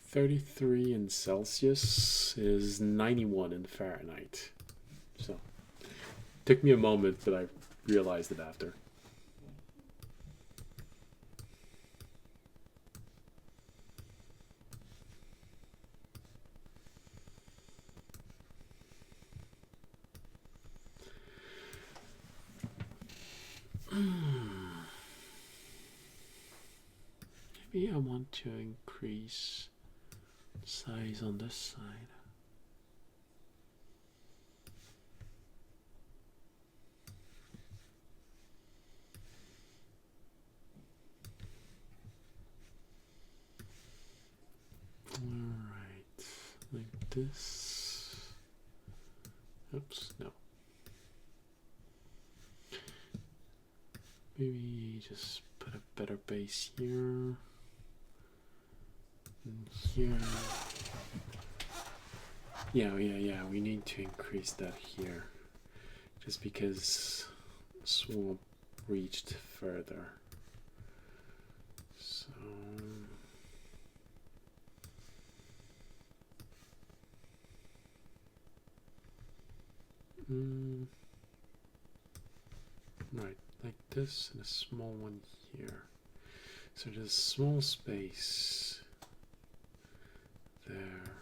33 in Celsius is 91 in Fahrenheit. So, it took me a moment, but I realized it after. maybe I want to increase size on this side. Alright, like this. Oops, no. Maybe just put a better base here. And here. Yeah, we need to increase that here. Just because swamp reached further. So right, like this, and a small one here. So there's a small space there.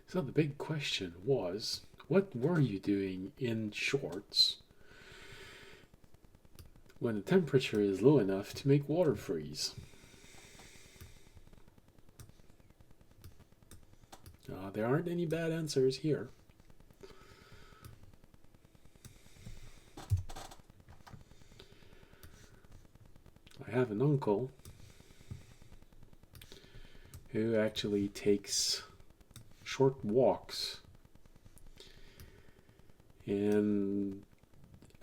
So the big question was, what were you doing in shorts when the temperature is low enough to make water freeze? There aren't any bad answers here. I have an uncle who actually takes short walks in,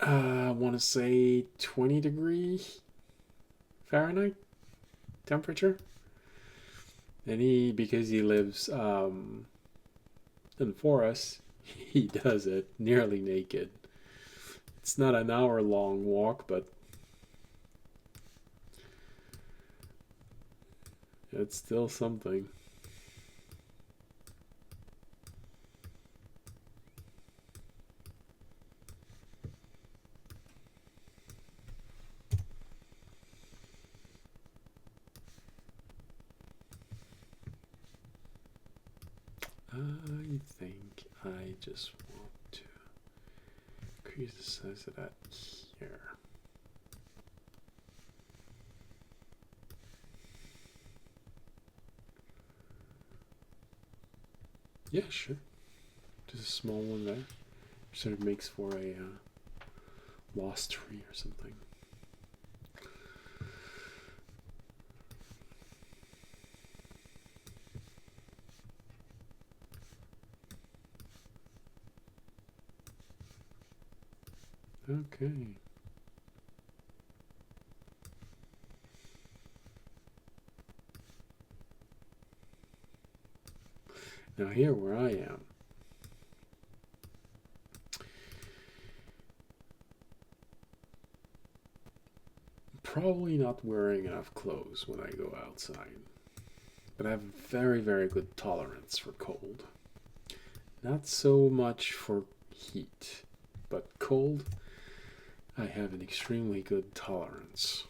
I want to say 20-degree Fahrenheit temperature. And because he lives in the forest, he does it nearly naked. It's not an hour-long walk, but it's still something. I think I just want to increase the size of that here. Yeah, sure. Just a small one there. Sort of makes for a lost tree or something. Okay. Now here where I am, probably not wearing enough clothes when I go outside, but I have a very, very good tolerance for cold. Not so much for heat, but cold, I have an extremely good tolerance.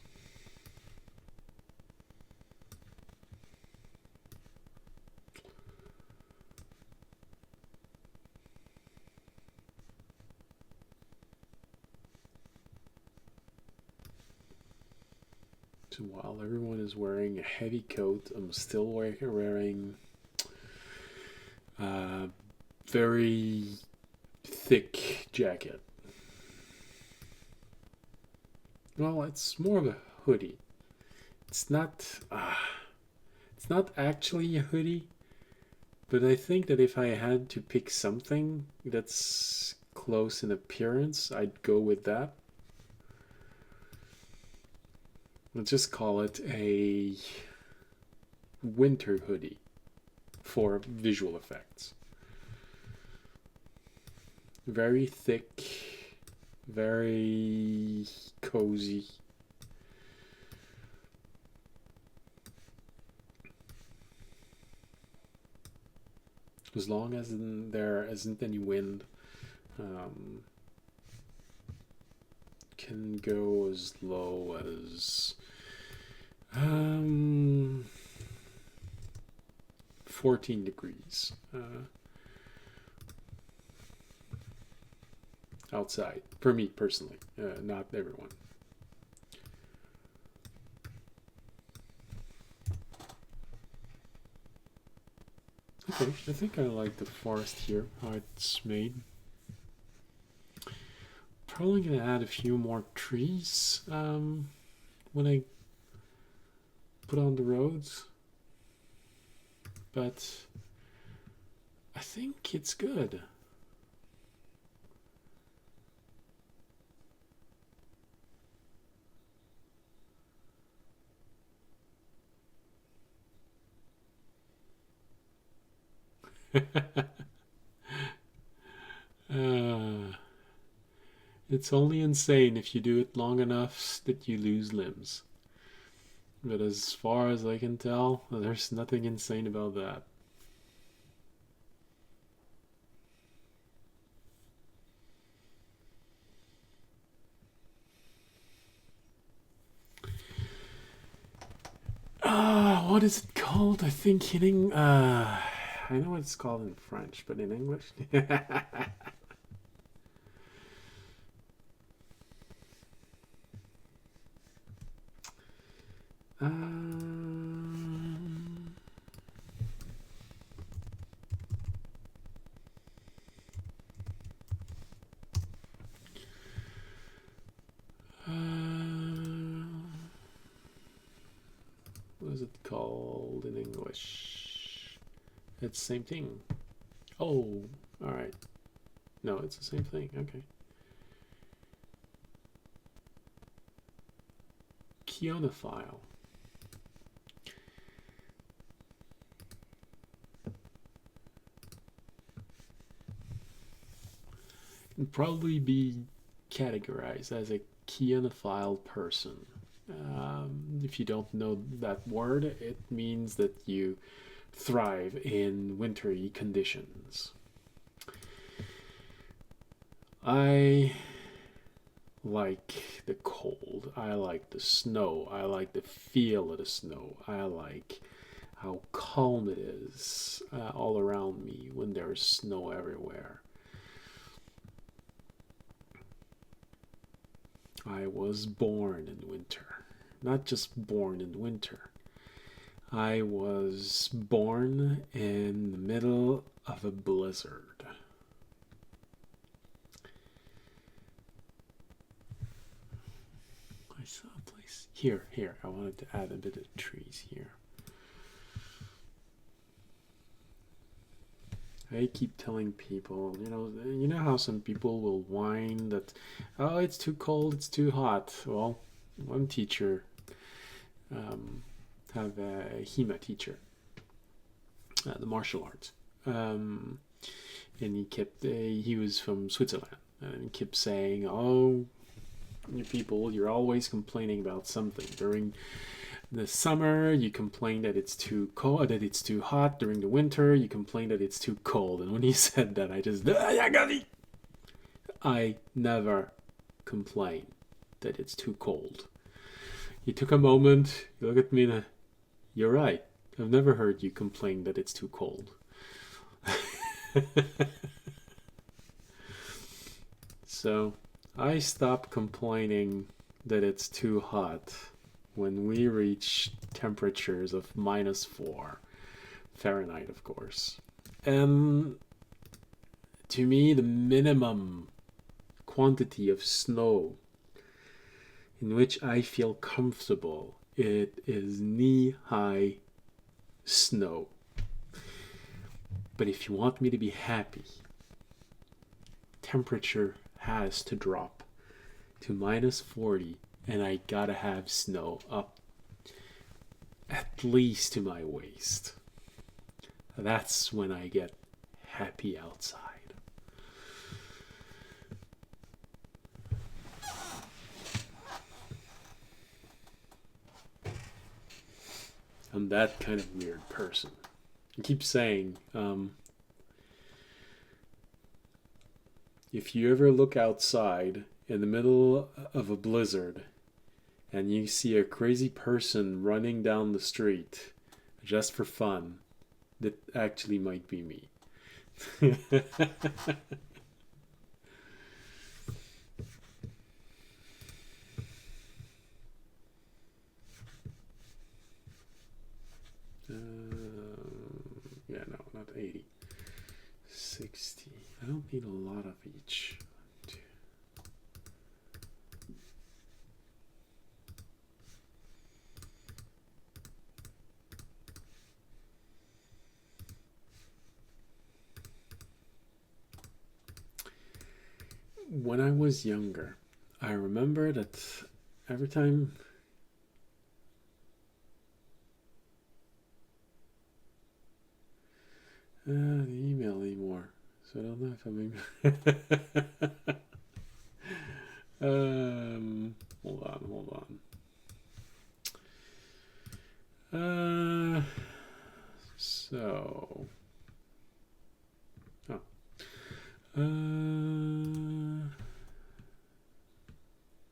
So while everyone is wearing a heavy coat, I'm still wearing a very thick jacket. Well, it's more of a hoodie. It's not actually a hoodie, but I think that if I had to pick something that's close in appearance, I'd go with that. Let's just call it a winter hoodie for visual effects. Very thick, very cozy. As long as there isn't any wind, can go as low as 14 degrees outside, for me personally, not everyone. Okay, I think I like the forest here, how it's made. Probably gonna add a few more trees when I put on the roads, but I think it's good. It's only insane if you do it long enough that you lose limbs. But as far as I can tell, there's nothing insane about that. What is it called? I think hitting. I know what it's called in French, but in English. What is it called in English? It's the same thing. Oh, alright. No, it's the same thing. Okay. Keonophile. Can probably be categorized as a keonophile person. If you don't know that word, it means that you thrive in wintry conditions. I like the cold. I like the snow. I like the feel of the snow. I like how calm it is all around me when there's snow everywhere. I was born in winter. Not just born in winter. I was born in the middle of a blizzard. I saw a place. Here. I wanted to add a bit of trees here. I keep telling people, you know how some people will whine that, oh, it's too cold, it's too hot. Well, one teacher, have a HEMA teacher, the martial arts, and he was from Switzerland, and he kept saying, oh, you people, you're always complaining about something. During the summer, you complain that it's too cold, that it's too hot. During the winter, you complain that it's too cold. And when he said that, I never complain that it's too cold. He took a moment, he looked at me and, you're right. I've never heard you complain that it's too cold. So I stopped complaining that it's too hot when we reach temperatures of -4 Fahrenheit, of course. And to me, the minimum quantity of snow in which I feel comfortable, it is knee-high snow. But if you want me to be happy, temperature has to drop to -40, and I gotta have snow up at least to my waist. That's when I get happy outside. I'm that kind of weird person. I keep saying, if you ever look outside in the middle of a blizzard and you see a crazy person running down the street just for fun, that actually might be me. Yeah, no, not 80. need a lot of each. When I was younger, I remember that every time the email anymore, so I don't know if I'm hold on. So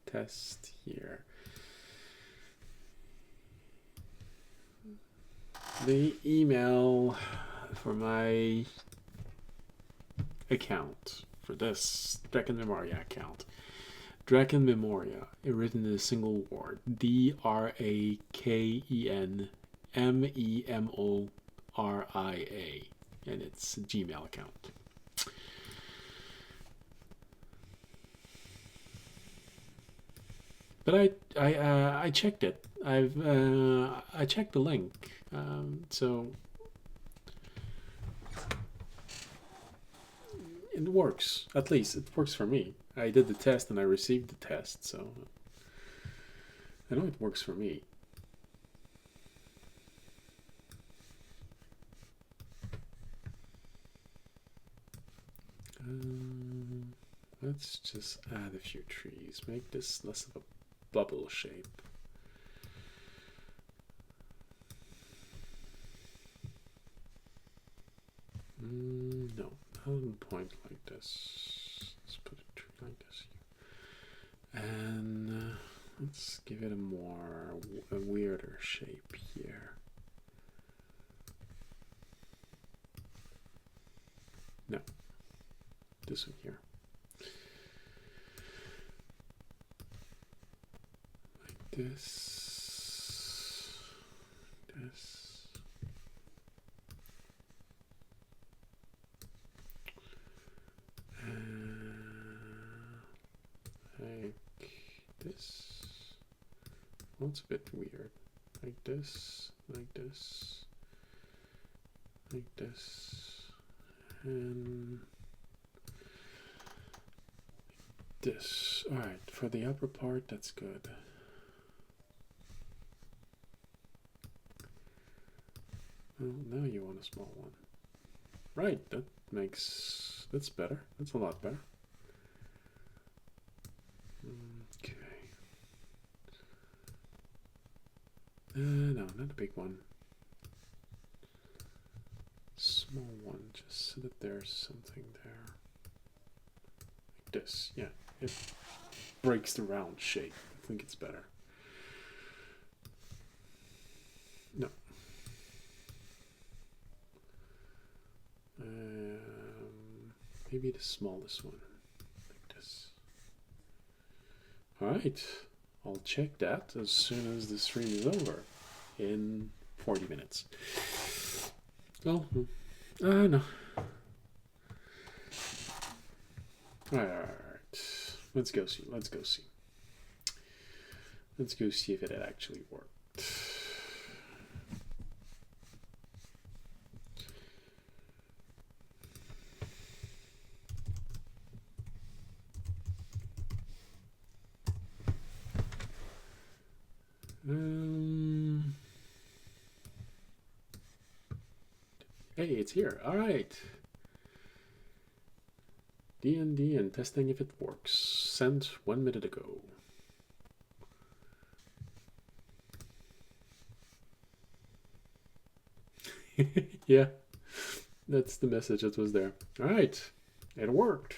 test here. The email for my account, for this Drakenmemoria account. Drakenmemoria, written in a single word. DRAKENMEMORIA. And it's a Gmail account. But I checked it. I checked the link. So it works. At least it works for me. I did the test and I received the test, so I know it works for me. Let's just add a few trees. Make this less of a bubble shape. No, I wouldn't point like this. Let's put a tree like this here. And let's give it a weirder shape here. No, this one here. Like this. This. Well, it's a bit weird. Like this, like this, like this, and this. Alright, for the upper part, that's good. Well, now you want a small one. Right, that's better. That's a lot better. Okay. No, not a big one. Small one, just so that there's something there. Like this, yeah. It breaks the round shape. I think it's better. No. Maybe the smallest one. Like this. Alright. I'll check that as soon as the stream is over in 40 minutes. Oh, no. Alright. Let's go see. Let's go see if it actually worked. Hey, it's here. All right. D&D and testing if it works. Sent 1 minute ago. Yeah, that's the message that was there. All right, it worked.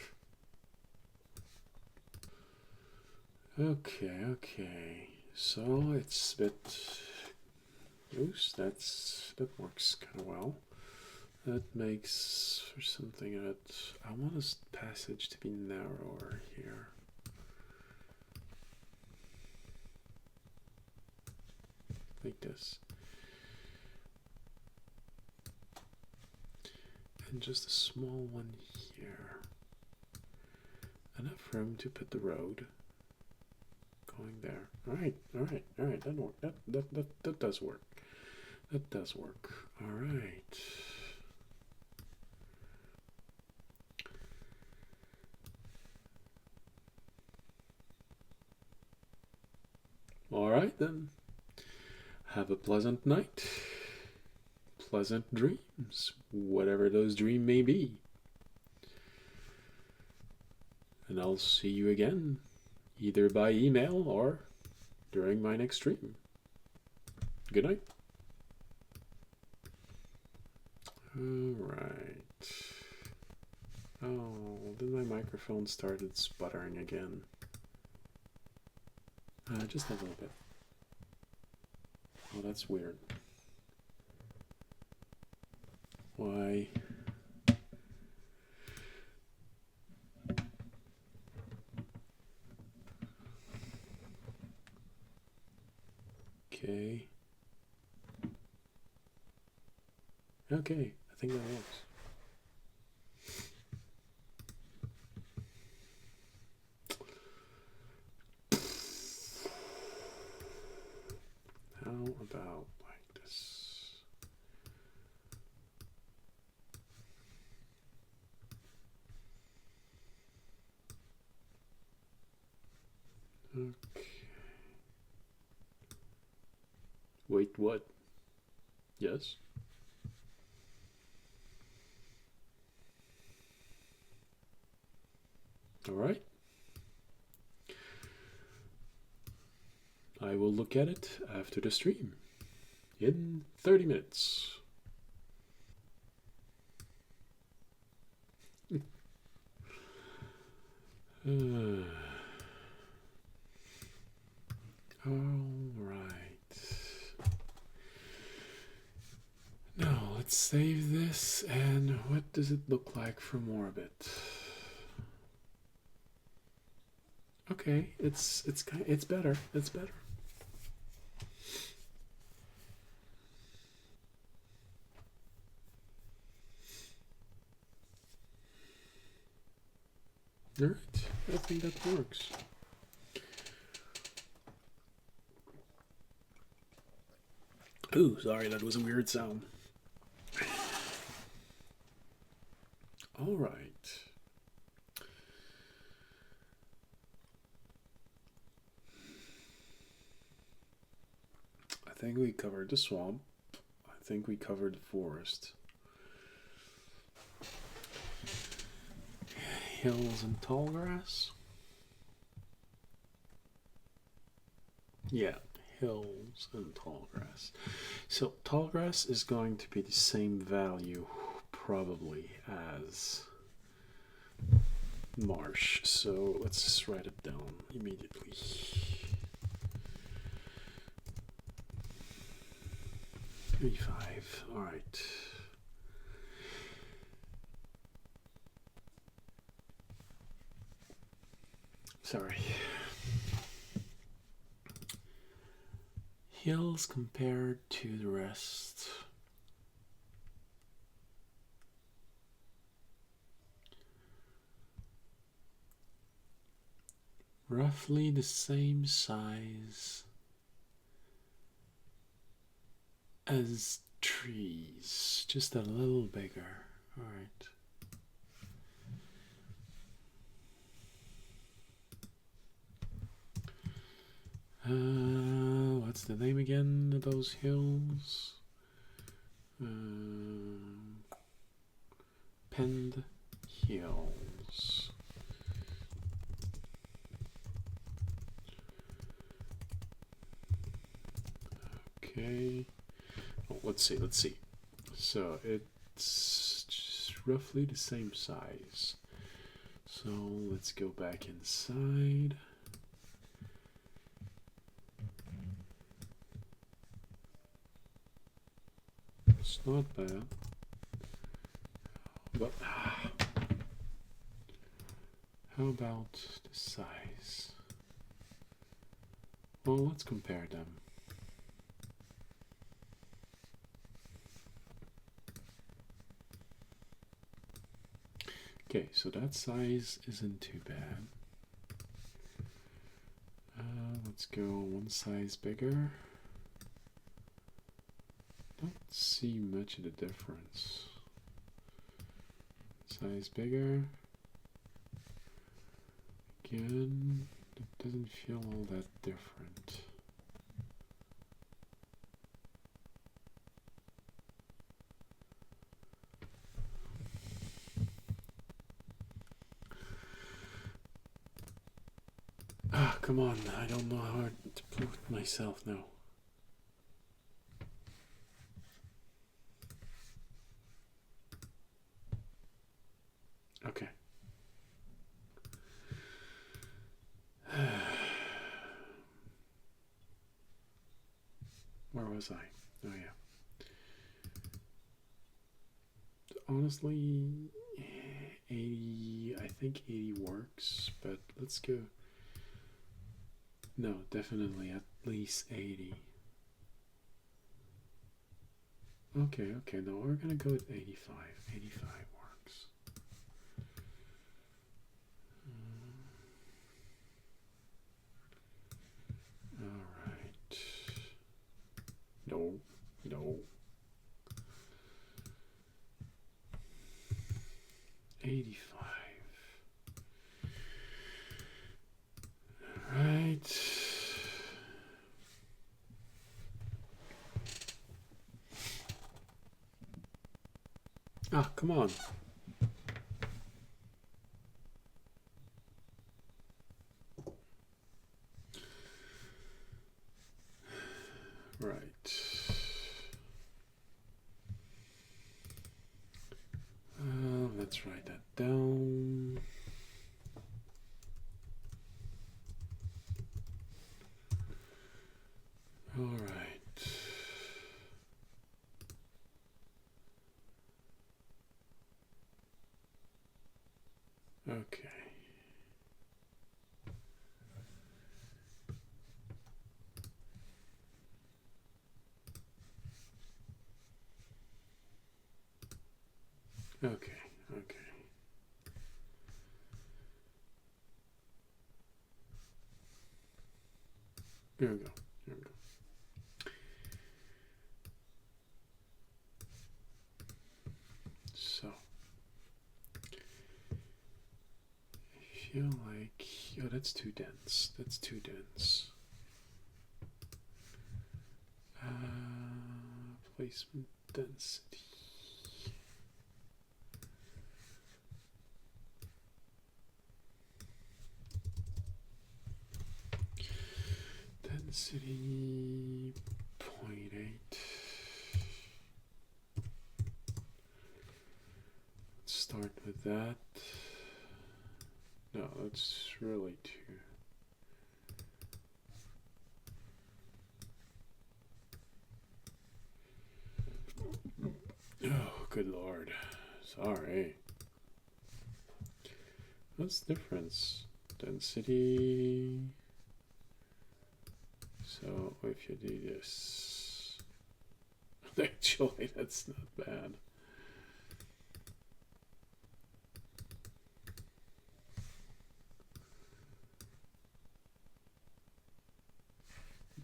Okay. So it's a bit loose. That works kind of well. That makes for something that I want this passage to be narrower here. Like this. And just a small one here. enough room to put the road going there. All right, all right, all right. That work. That does work. That does work. All right. All right then. Have a pleasant night. Pleasant dreams, whatever those dreams may be. And I'll see you again, either by email or during my next stream. Good night. Alright. Oh, then my microphone started sputtering again. Just a little bit. Oh, that's weird. Why? Okay. Okay, I think that works. How about like this? Okay. Wait, what? Yes? All right. I will look at it after the stream in 30 minutes. All right. Now let's save this, and what does it look like from orbit? Okay, it's better. It's better. All right, I think that works. Ooh, sorry, that was a weird sound. All right. I think we covered the swamp. I think we covered the forest. Hills and tall grass. Yeah, hills and tall grass. So tall grass is going to be the same value probably as marsh. So let's just write it down immediately. $35. All right. Sorry. Hills compared to the rest. Roughly the same size as trees, just a little bigger. All right. What's the name again of those hills? Penned Hills. Okay. Oh, let's see. So it's just roughly the same size. So let's go back inside. It's not bad. But how about the size? Well, let's compare them. Okay, so that size isn't too bad. Let's go one size bigger. Don't see much of a difference. Size bigger. Again, it doesn't feel all that different. Ah, come on, I don't know how to play with myself now. Okay. Where was I? Oh yeah. Honestly, 80, I think 80 works, but let's go. No, definitely at least 80. Okay, no, we're gonna go with 85. 85 works. Alright. No. 85. Alright. Ah, come on. Right. Let's write that down. All right. Okay. Okay. Here we go. So, I feel like, oh, that's too dense. Placement density. Density 0.8. Let's start with that. No, that's really too. Oh, good lord. Sorry. What's the difference? Density. So if you do this, actually, that's not bad.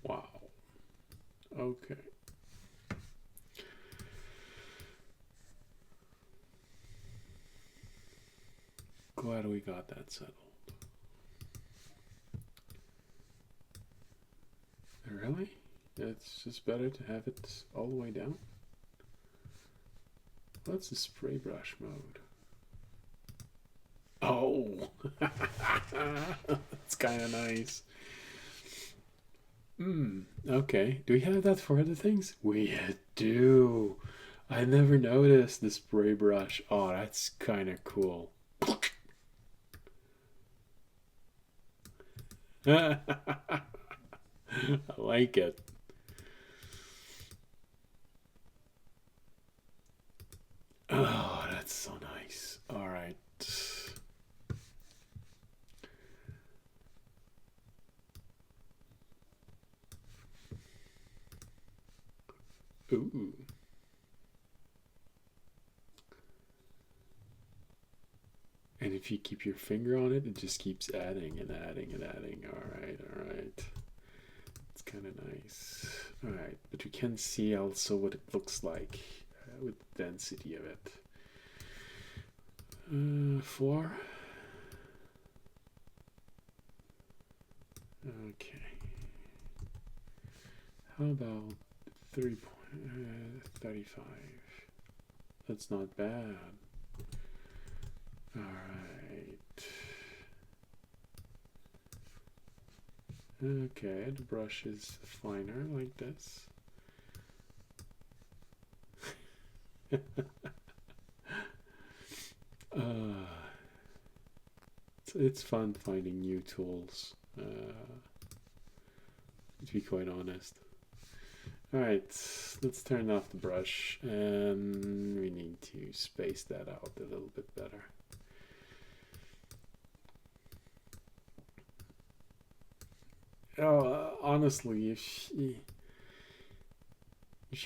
Wow. Okay. Glad we got that settled. Really? It's just better to have it all the way down? That's the spray brush mode. Oh! That's kind of nice. Okay. Do we have that for other things? We do. I never noticed the spray brush. Oh, that's kind of cool. I like it. Oh, that's so nice. All right. Ooh. if you keep your finger on it, it just keeps adding and adding and adding. All right, all right. It's kind of nice. All right, but we can see also what it looks like with the density of it. 4. Okay. How about 3.35? That's not bad. All right. Okay, the brush is finer like this. It's fun finding new tools, to be quite honest. Alright, let's turn off the brush, and we need to space that out a little bit better. Honestly, if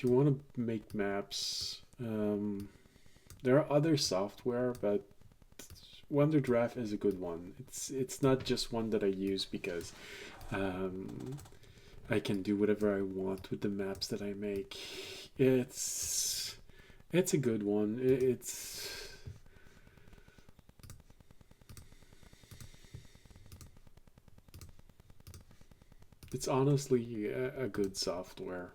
you want to make maps, there are other software, but WonderDraft is a good one. It's not just one that I use because I can do whatever I want with the maps that I make. It's a good one. It's honestly a good software.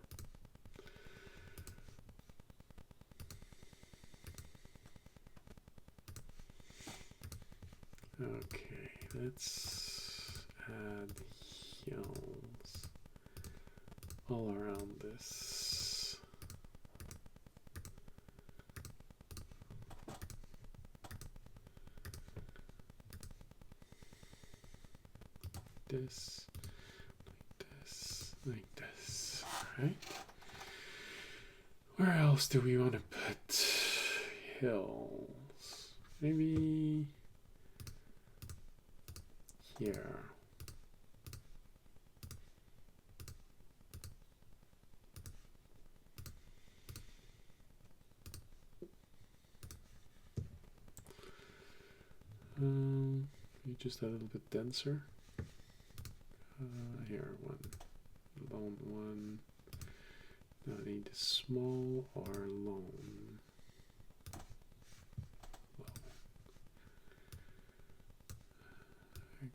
Okay, let's add hills all around this. This, like this, right? Where else do we want to put hills? Maybe here. Just a little bit denser. Here, one lone one. Now I need small or lone.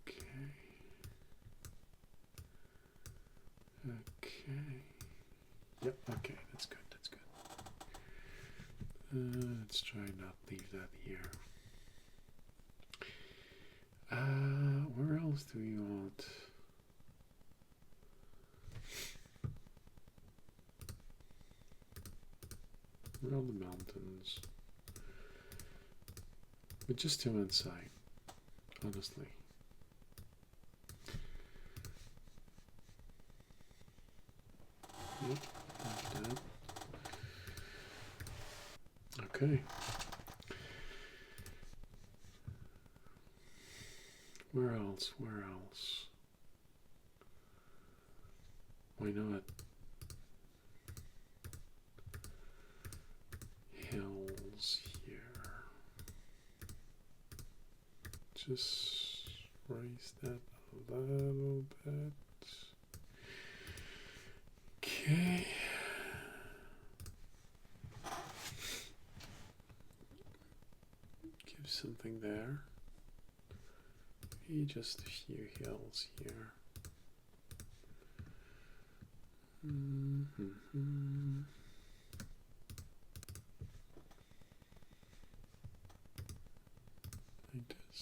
Okay. Okay. Yep. Okay. That's good. That's good. Let's try not leave that here. Where else do we want? Where are the mountains? But just to inside, honestly. Yep, like that. Okay. Where else? Where else? Why not? Hills here. Just raise that a little bit. Okay. Give something there. Maybe just a few hills here. Like this.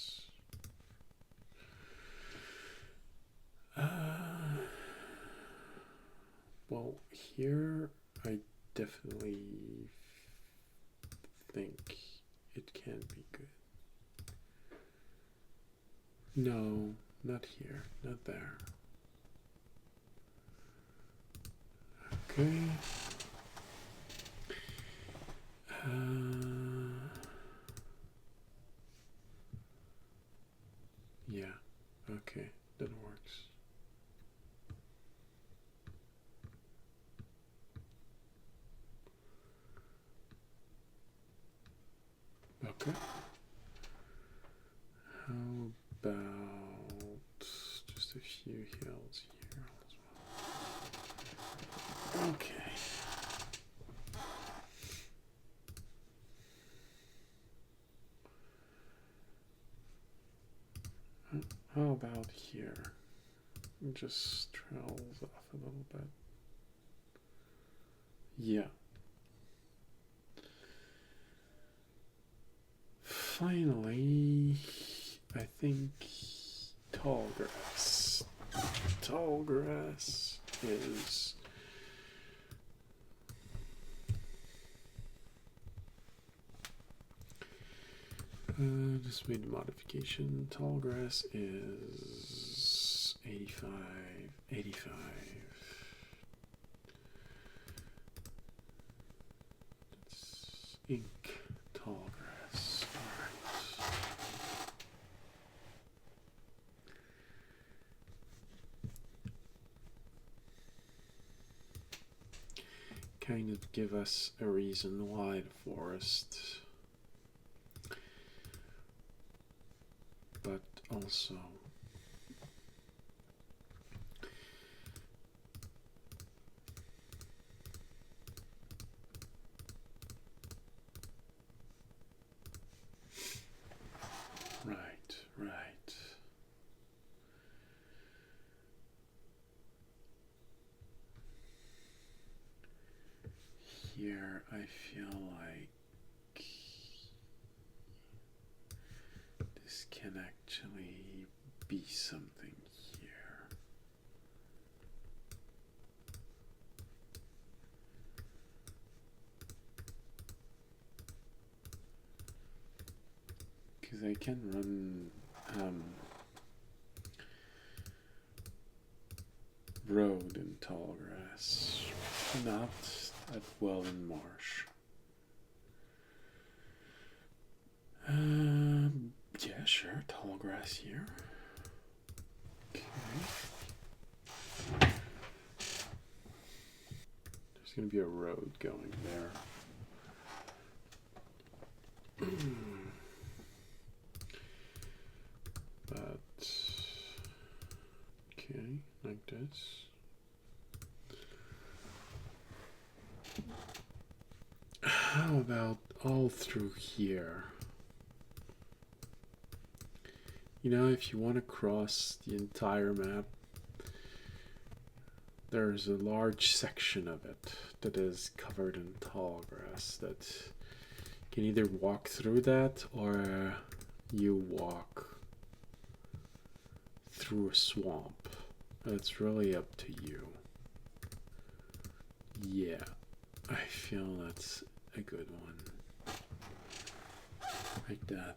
Well, here I definitely think it can be good. No, not here, not there. Okay. Yeah, okay, that works. Okay. few hills here as well. Okay. How about here? It just trails off a little bit. Yeah. Finally, I think tall grass. Tall grass is just made the modification. Tall grass is 85. 85. It's ink tall grass. Alright. Kind of give us a reason why the forest, but also right. Here I feel like this can actually be something here. Because I can run road in tall grass, not that well in marsh. Yeah, sure, tall grass here. Okay. There's gonna be a road going there. But okay, like this. How about all through here? You know, if you want to cross the entire map, there's a large section of it that is covered in tall grass that you can either walk through that or you walk through a swamp. It's really up to you. Yeah, I feel that's a good one. Like that.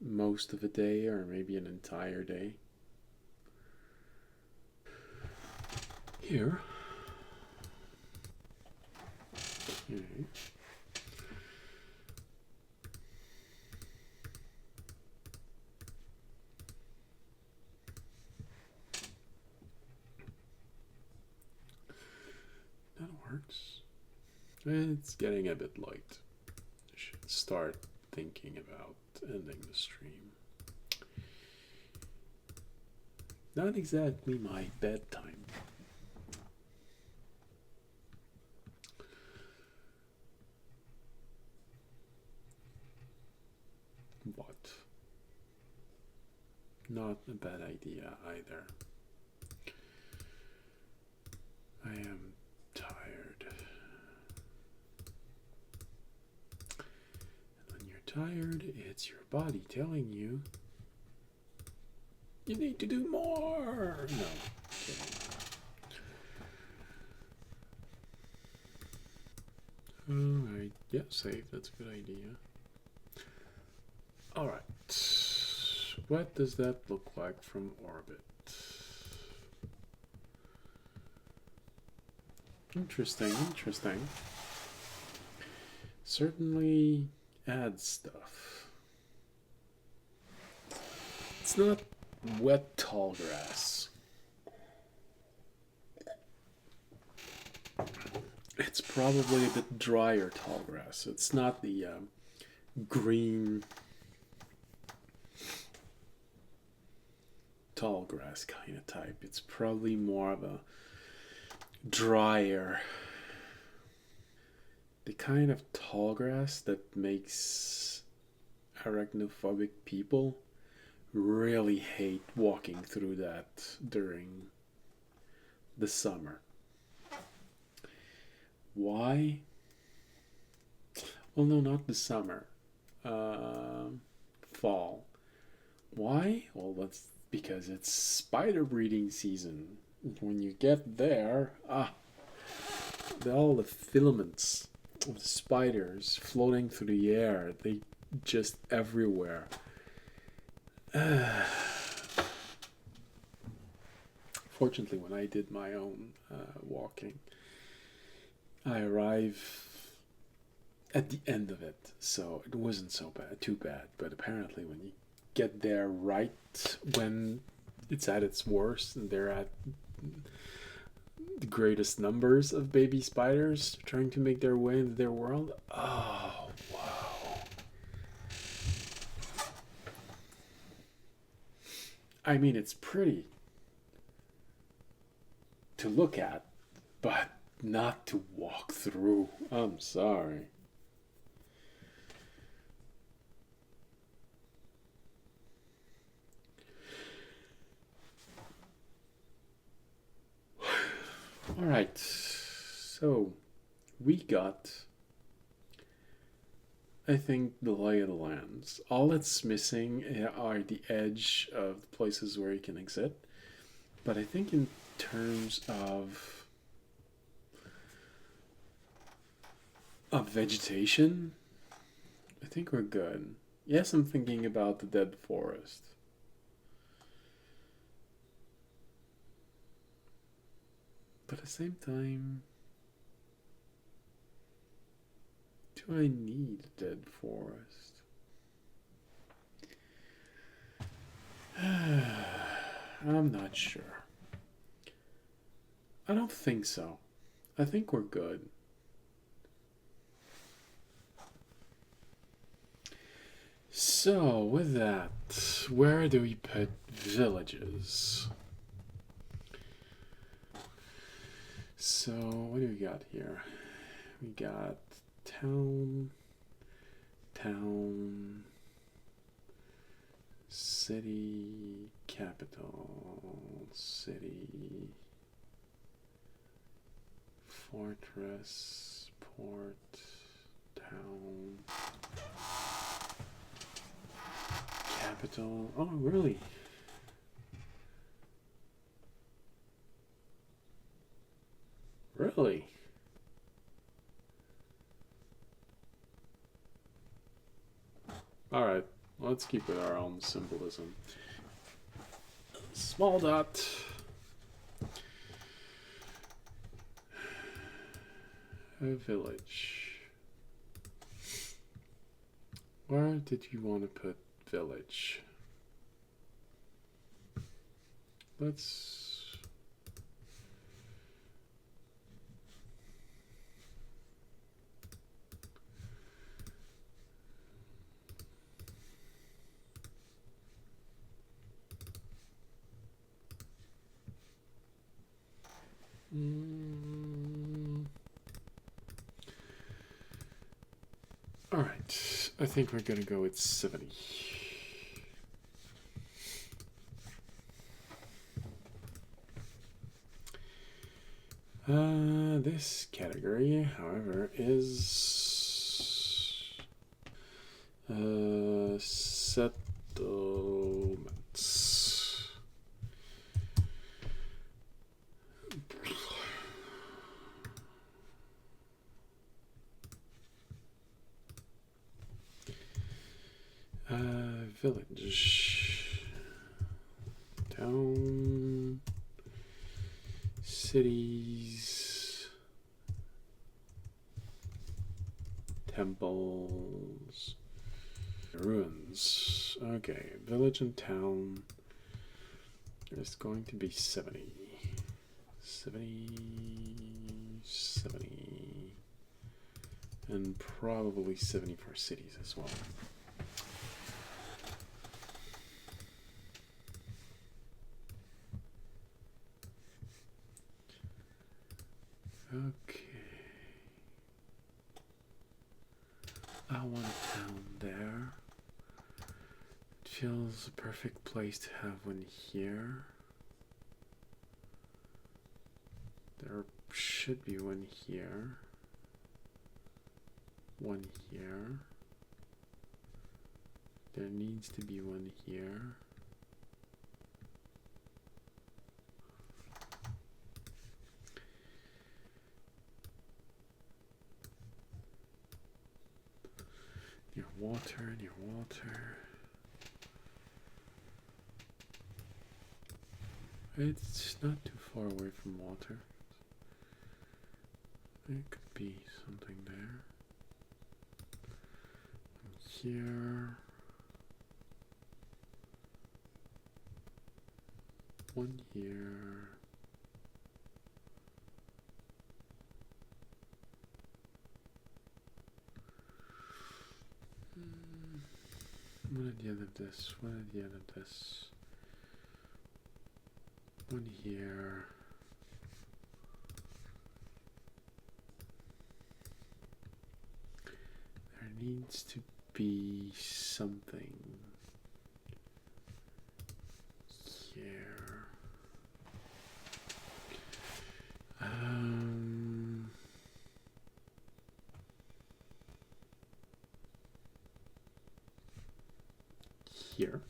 Most of a day or maybe an entire day. Here. Okay. That works. It's getting a bit light. I should start thinking about ending the stream. Not exactly my bedtime. But not a bad idea either. I am tired. And when you're tired, it's your body telling you you need to do more. No, kidding. Alright, yeah, save, that's a good idea. Alright, what does that look like from orbit? Interesting, interesting. Certainly adds stuff. It's not wet tall grass. It's probably a bit drier tall grass. It's not the green tall grass kind of type. It's probably more of a drier, the kind of tall grass that makes arachnophobic people really hate walking through that during the summer. Why? Well, no, not the summer. Fall. Why? Well, that's because it's spider breeding season. When you get there, all the filaments of the spiders floating through the air, they just everywhere. Fortunately, when I did my own walking, I arrived at the end of it, so it wasn't too bad. But apparently, when you get there right when it's at its worst, and they're at the greatest numbers of baby spiders trying to make their way into their world, oh wow! I mean, it's pretty to look at, but not to walk through. I'm sorry. All right. So we got, I think, the lay of the lands. All that's missing are the edge of the places where you can exit. But I think in terms of vegetation, I think we're good. Yes, I'm thinking about the dead forest. But at the same time, do I need a dead forest? I'm not sure. I don't think so. I think we're good. So, with that, where do we put villages? So, what do we got here? We got town, city, capital, city, fortress, port, town, capital. Oh, really? Really? Alright, let's keep with our own symbolism. Small dot. A village. Where did you want to put village? Let's... Alright, I think we're gonna go with 70. This category, however, is settlements. Village, town, cities, temples, ruins. Okay, village and town. There's going to be 70. 70, 70. and probably 74 cities as well. Okay. I want a town there. It feels a perfect place to have one here. There should be one here. One here. There needs to be one here. Near water, near water. It's not too far away from water. There could be something there. Here. One here. One at the end of this, one at the end of this. One here. There needs to be something here. Here.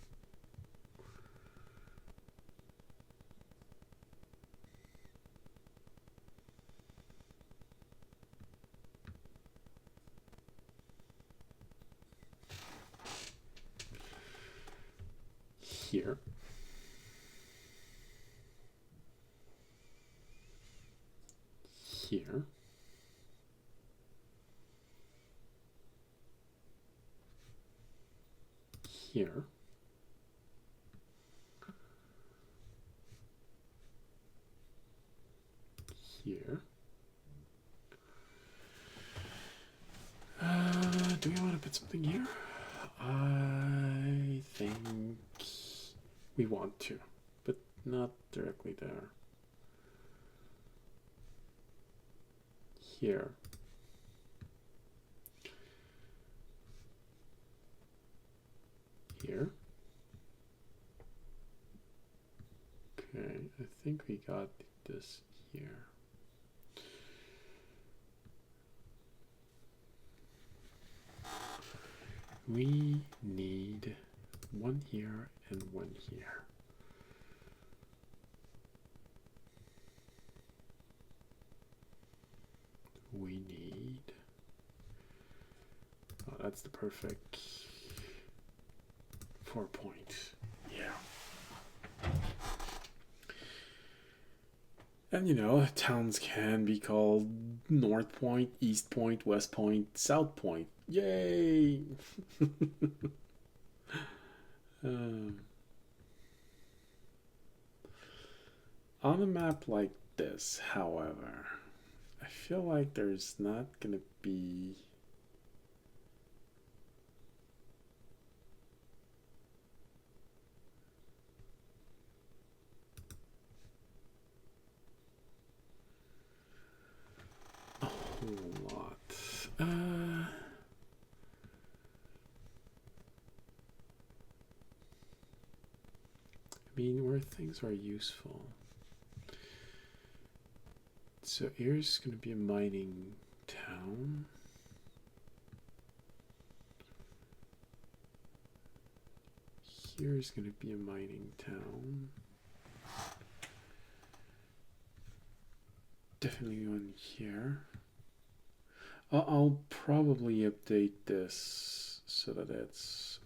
Here. Here. Here. Here. Do we want to put something here? I think we want to, but not directly there. Here. Here. Okay, I think we got this here. We need one here and one here. We need, oh, that's the perfect 4 point. Yeah. And you know, towns can be called North Point, East Point, West Point, South Point. Yay! On a map like this, however, I feel like there's not gonna be a whole lot. I mean, where things are useful. So here's going to be a mining town. Here's going to be a mining town. Definitely one here. I'll probably update this so that it's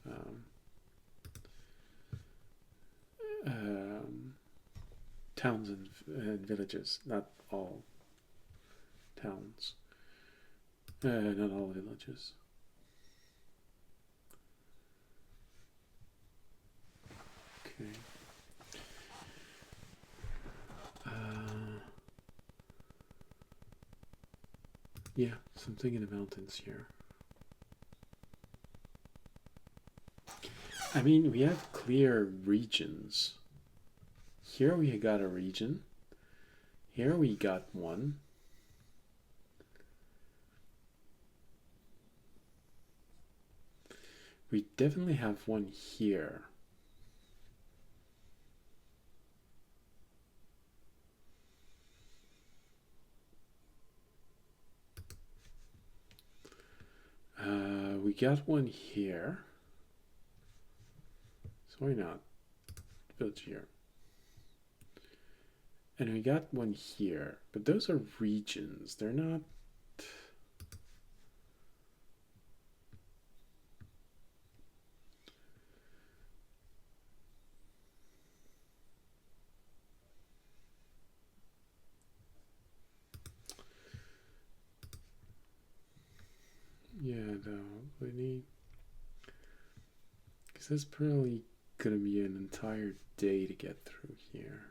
towns and villages, not all towns, not all villages. Okay. Yeah, something in the mountains here. I mean, we have clear regions. Here we got a region. Here we got one. We definitely have one here. We got one here. So why not? Village here. And we got one here. But those are regions. They're not... Yeah, no, we need... Because that's probably going to be an entire day to get through here.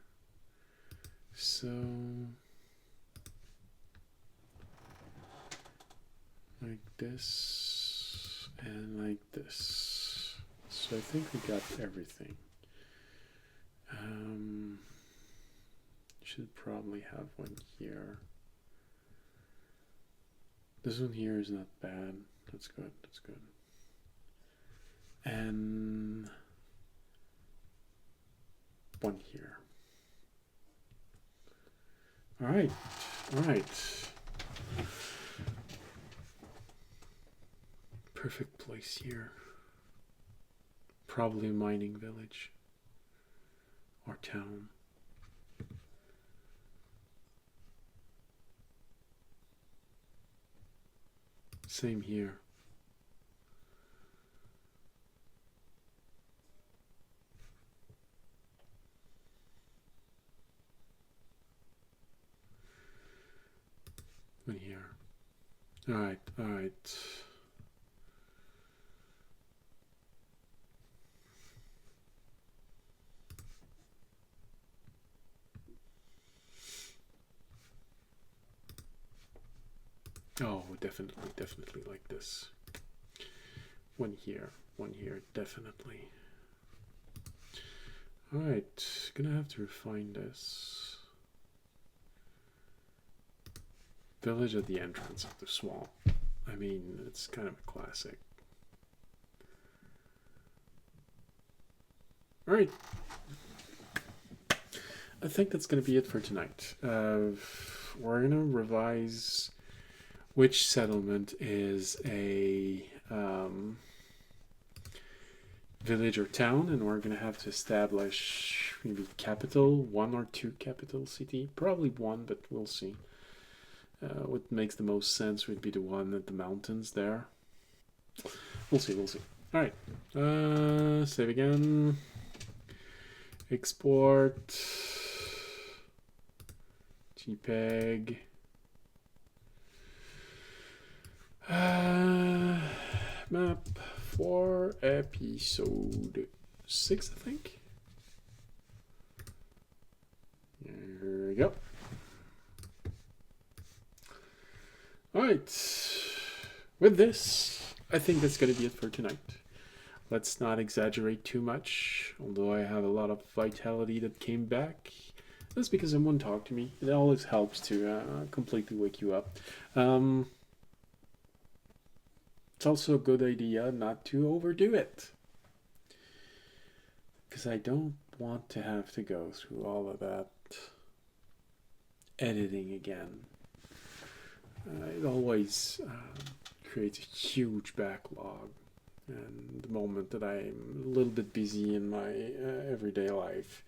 So... like this and like this. So I think we got everything. Should probably have one here. This one here is not bad. That's good. That's good. And one here. All right. All right. Perfect place here. Probably a mining village or town. Same here. One here. All right, all right. Oh, definitely like this. One here, definitely. All right, gonna have to refine this. Village at the entrance of the swamp. I mean, it's kind of a classic. All right. I think that's going to be it for tonight. We're going to revise which settlement is a village or town, and we're going to have to establish maybe capital, one or two capital city. Probably one, but we'll see. What makes the most sense would be the one at the mountains there. We'll see. All right. Save again. Export. JPEG. Map for episode 6, I think. There we go. All right. With this, I think that's going to be it for tonight. Let's not exaggerate too much, although I have a lot of vitality that came back. That's because someone talked to me. It always helps to completely wake you up. It's also a good idea not to overdo it, because I don't want to have to go through all of that editing again. It always creates a huge backlog. And the moment that I'm a little bit busy in my everyday life,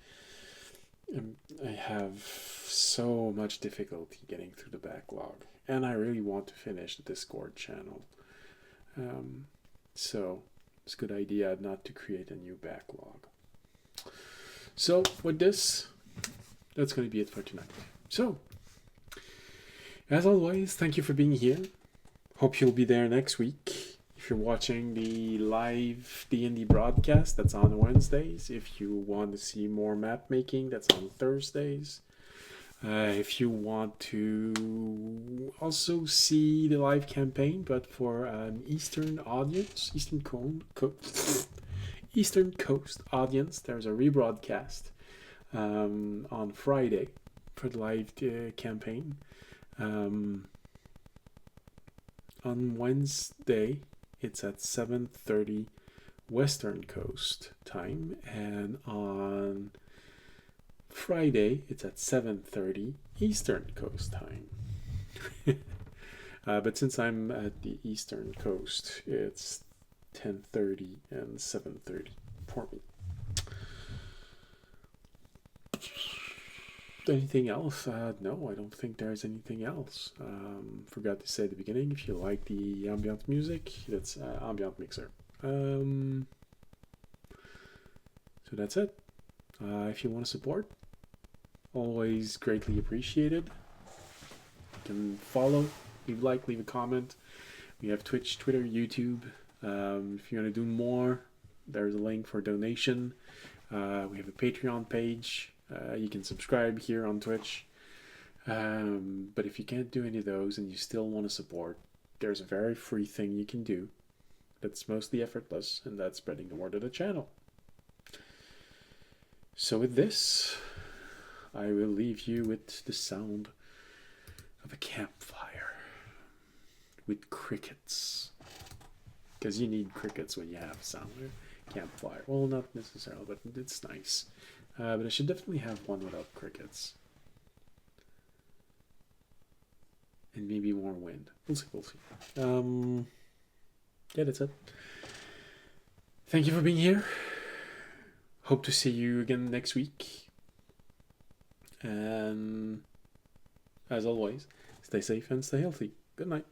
I have so much difficulty getting through the backlog. And I really want to finish the Discord channel. So it's a good idea not to create a new backlog. So with this, that's going to be it for tonight. So, as always, thank you for being here. Hope you'll be there next week. If you're watching the live D&D broadcast, that's on Wednesdays. If you want to see more map making, that's on Thursdays. If you want to also see the live campaign, but for an Eastern audience, Eastern Coast audience, there's a rebroadcast on Friday for the live campaign. On Wednesday, it's at 7:30 Western Coast time, and on Friday, it's at 7:30 Eastern Coast time. But since I'm at the Eastern Coast, it's 10:30 and 7:30 for me. Anything else? No, I don't think there's anything else. Forgot to say at the beginning, if you like the ambient music, that's Ambient Mixer. So that's it. If you want to support, always greatly appreciated. You can follow, leave a comment. We have Twitch, Twitter, YouTube. If you want to do more, there's a link for donation. We have a Patreon page. You can subscribe here on Twitch. But if you can't do any of those and you still want to support, there's a very free thing you can do that's mostly effortless, and that's spreading the word of the channel. So with this, I will leave you with the sound of a campfire with crickets, because you need crickets when you have a sound campfire. Well, not necessarily, but it's nice. But I should definitely have one without crickets. And maybe more wind. We'll see. Yeah, that's it. Thank you for being here. Hope to see you again next week. And as always, stay safe and stay healthy. Good night.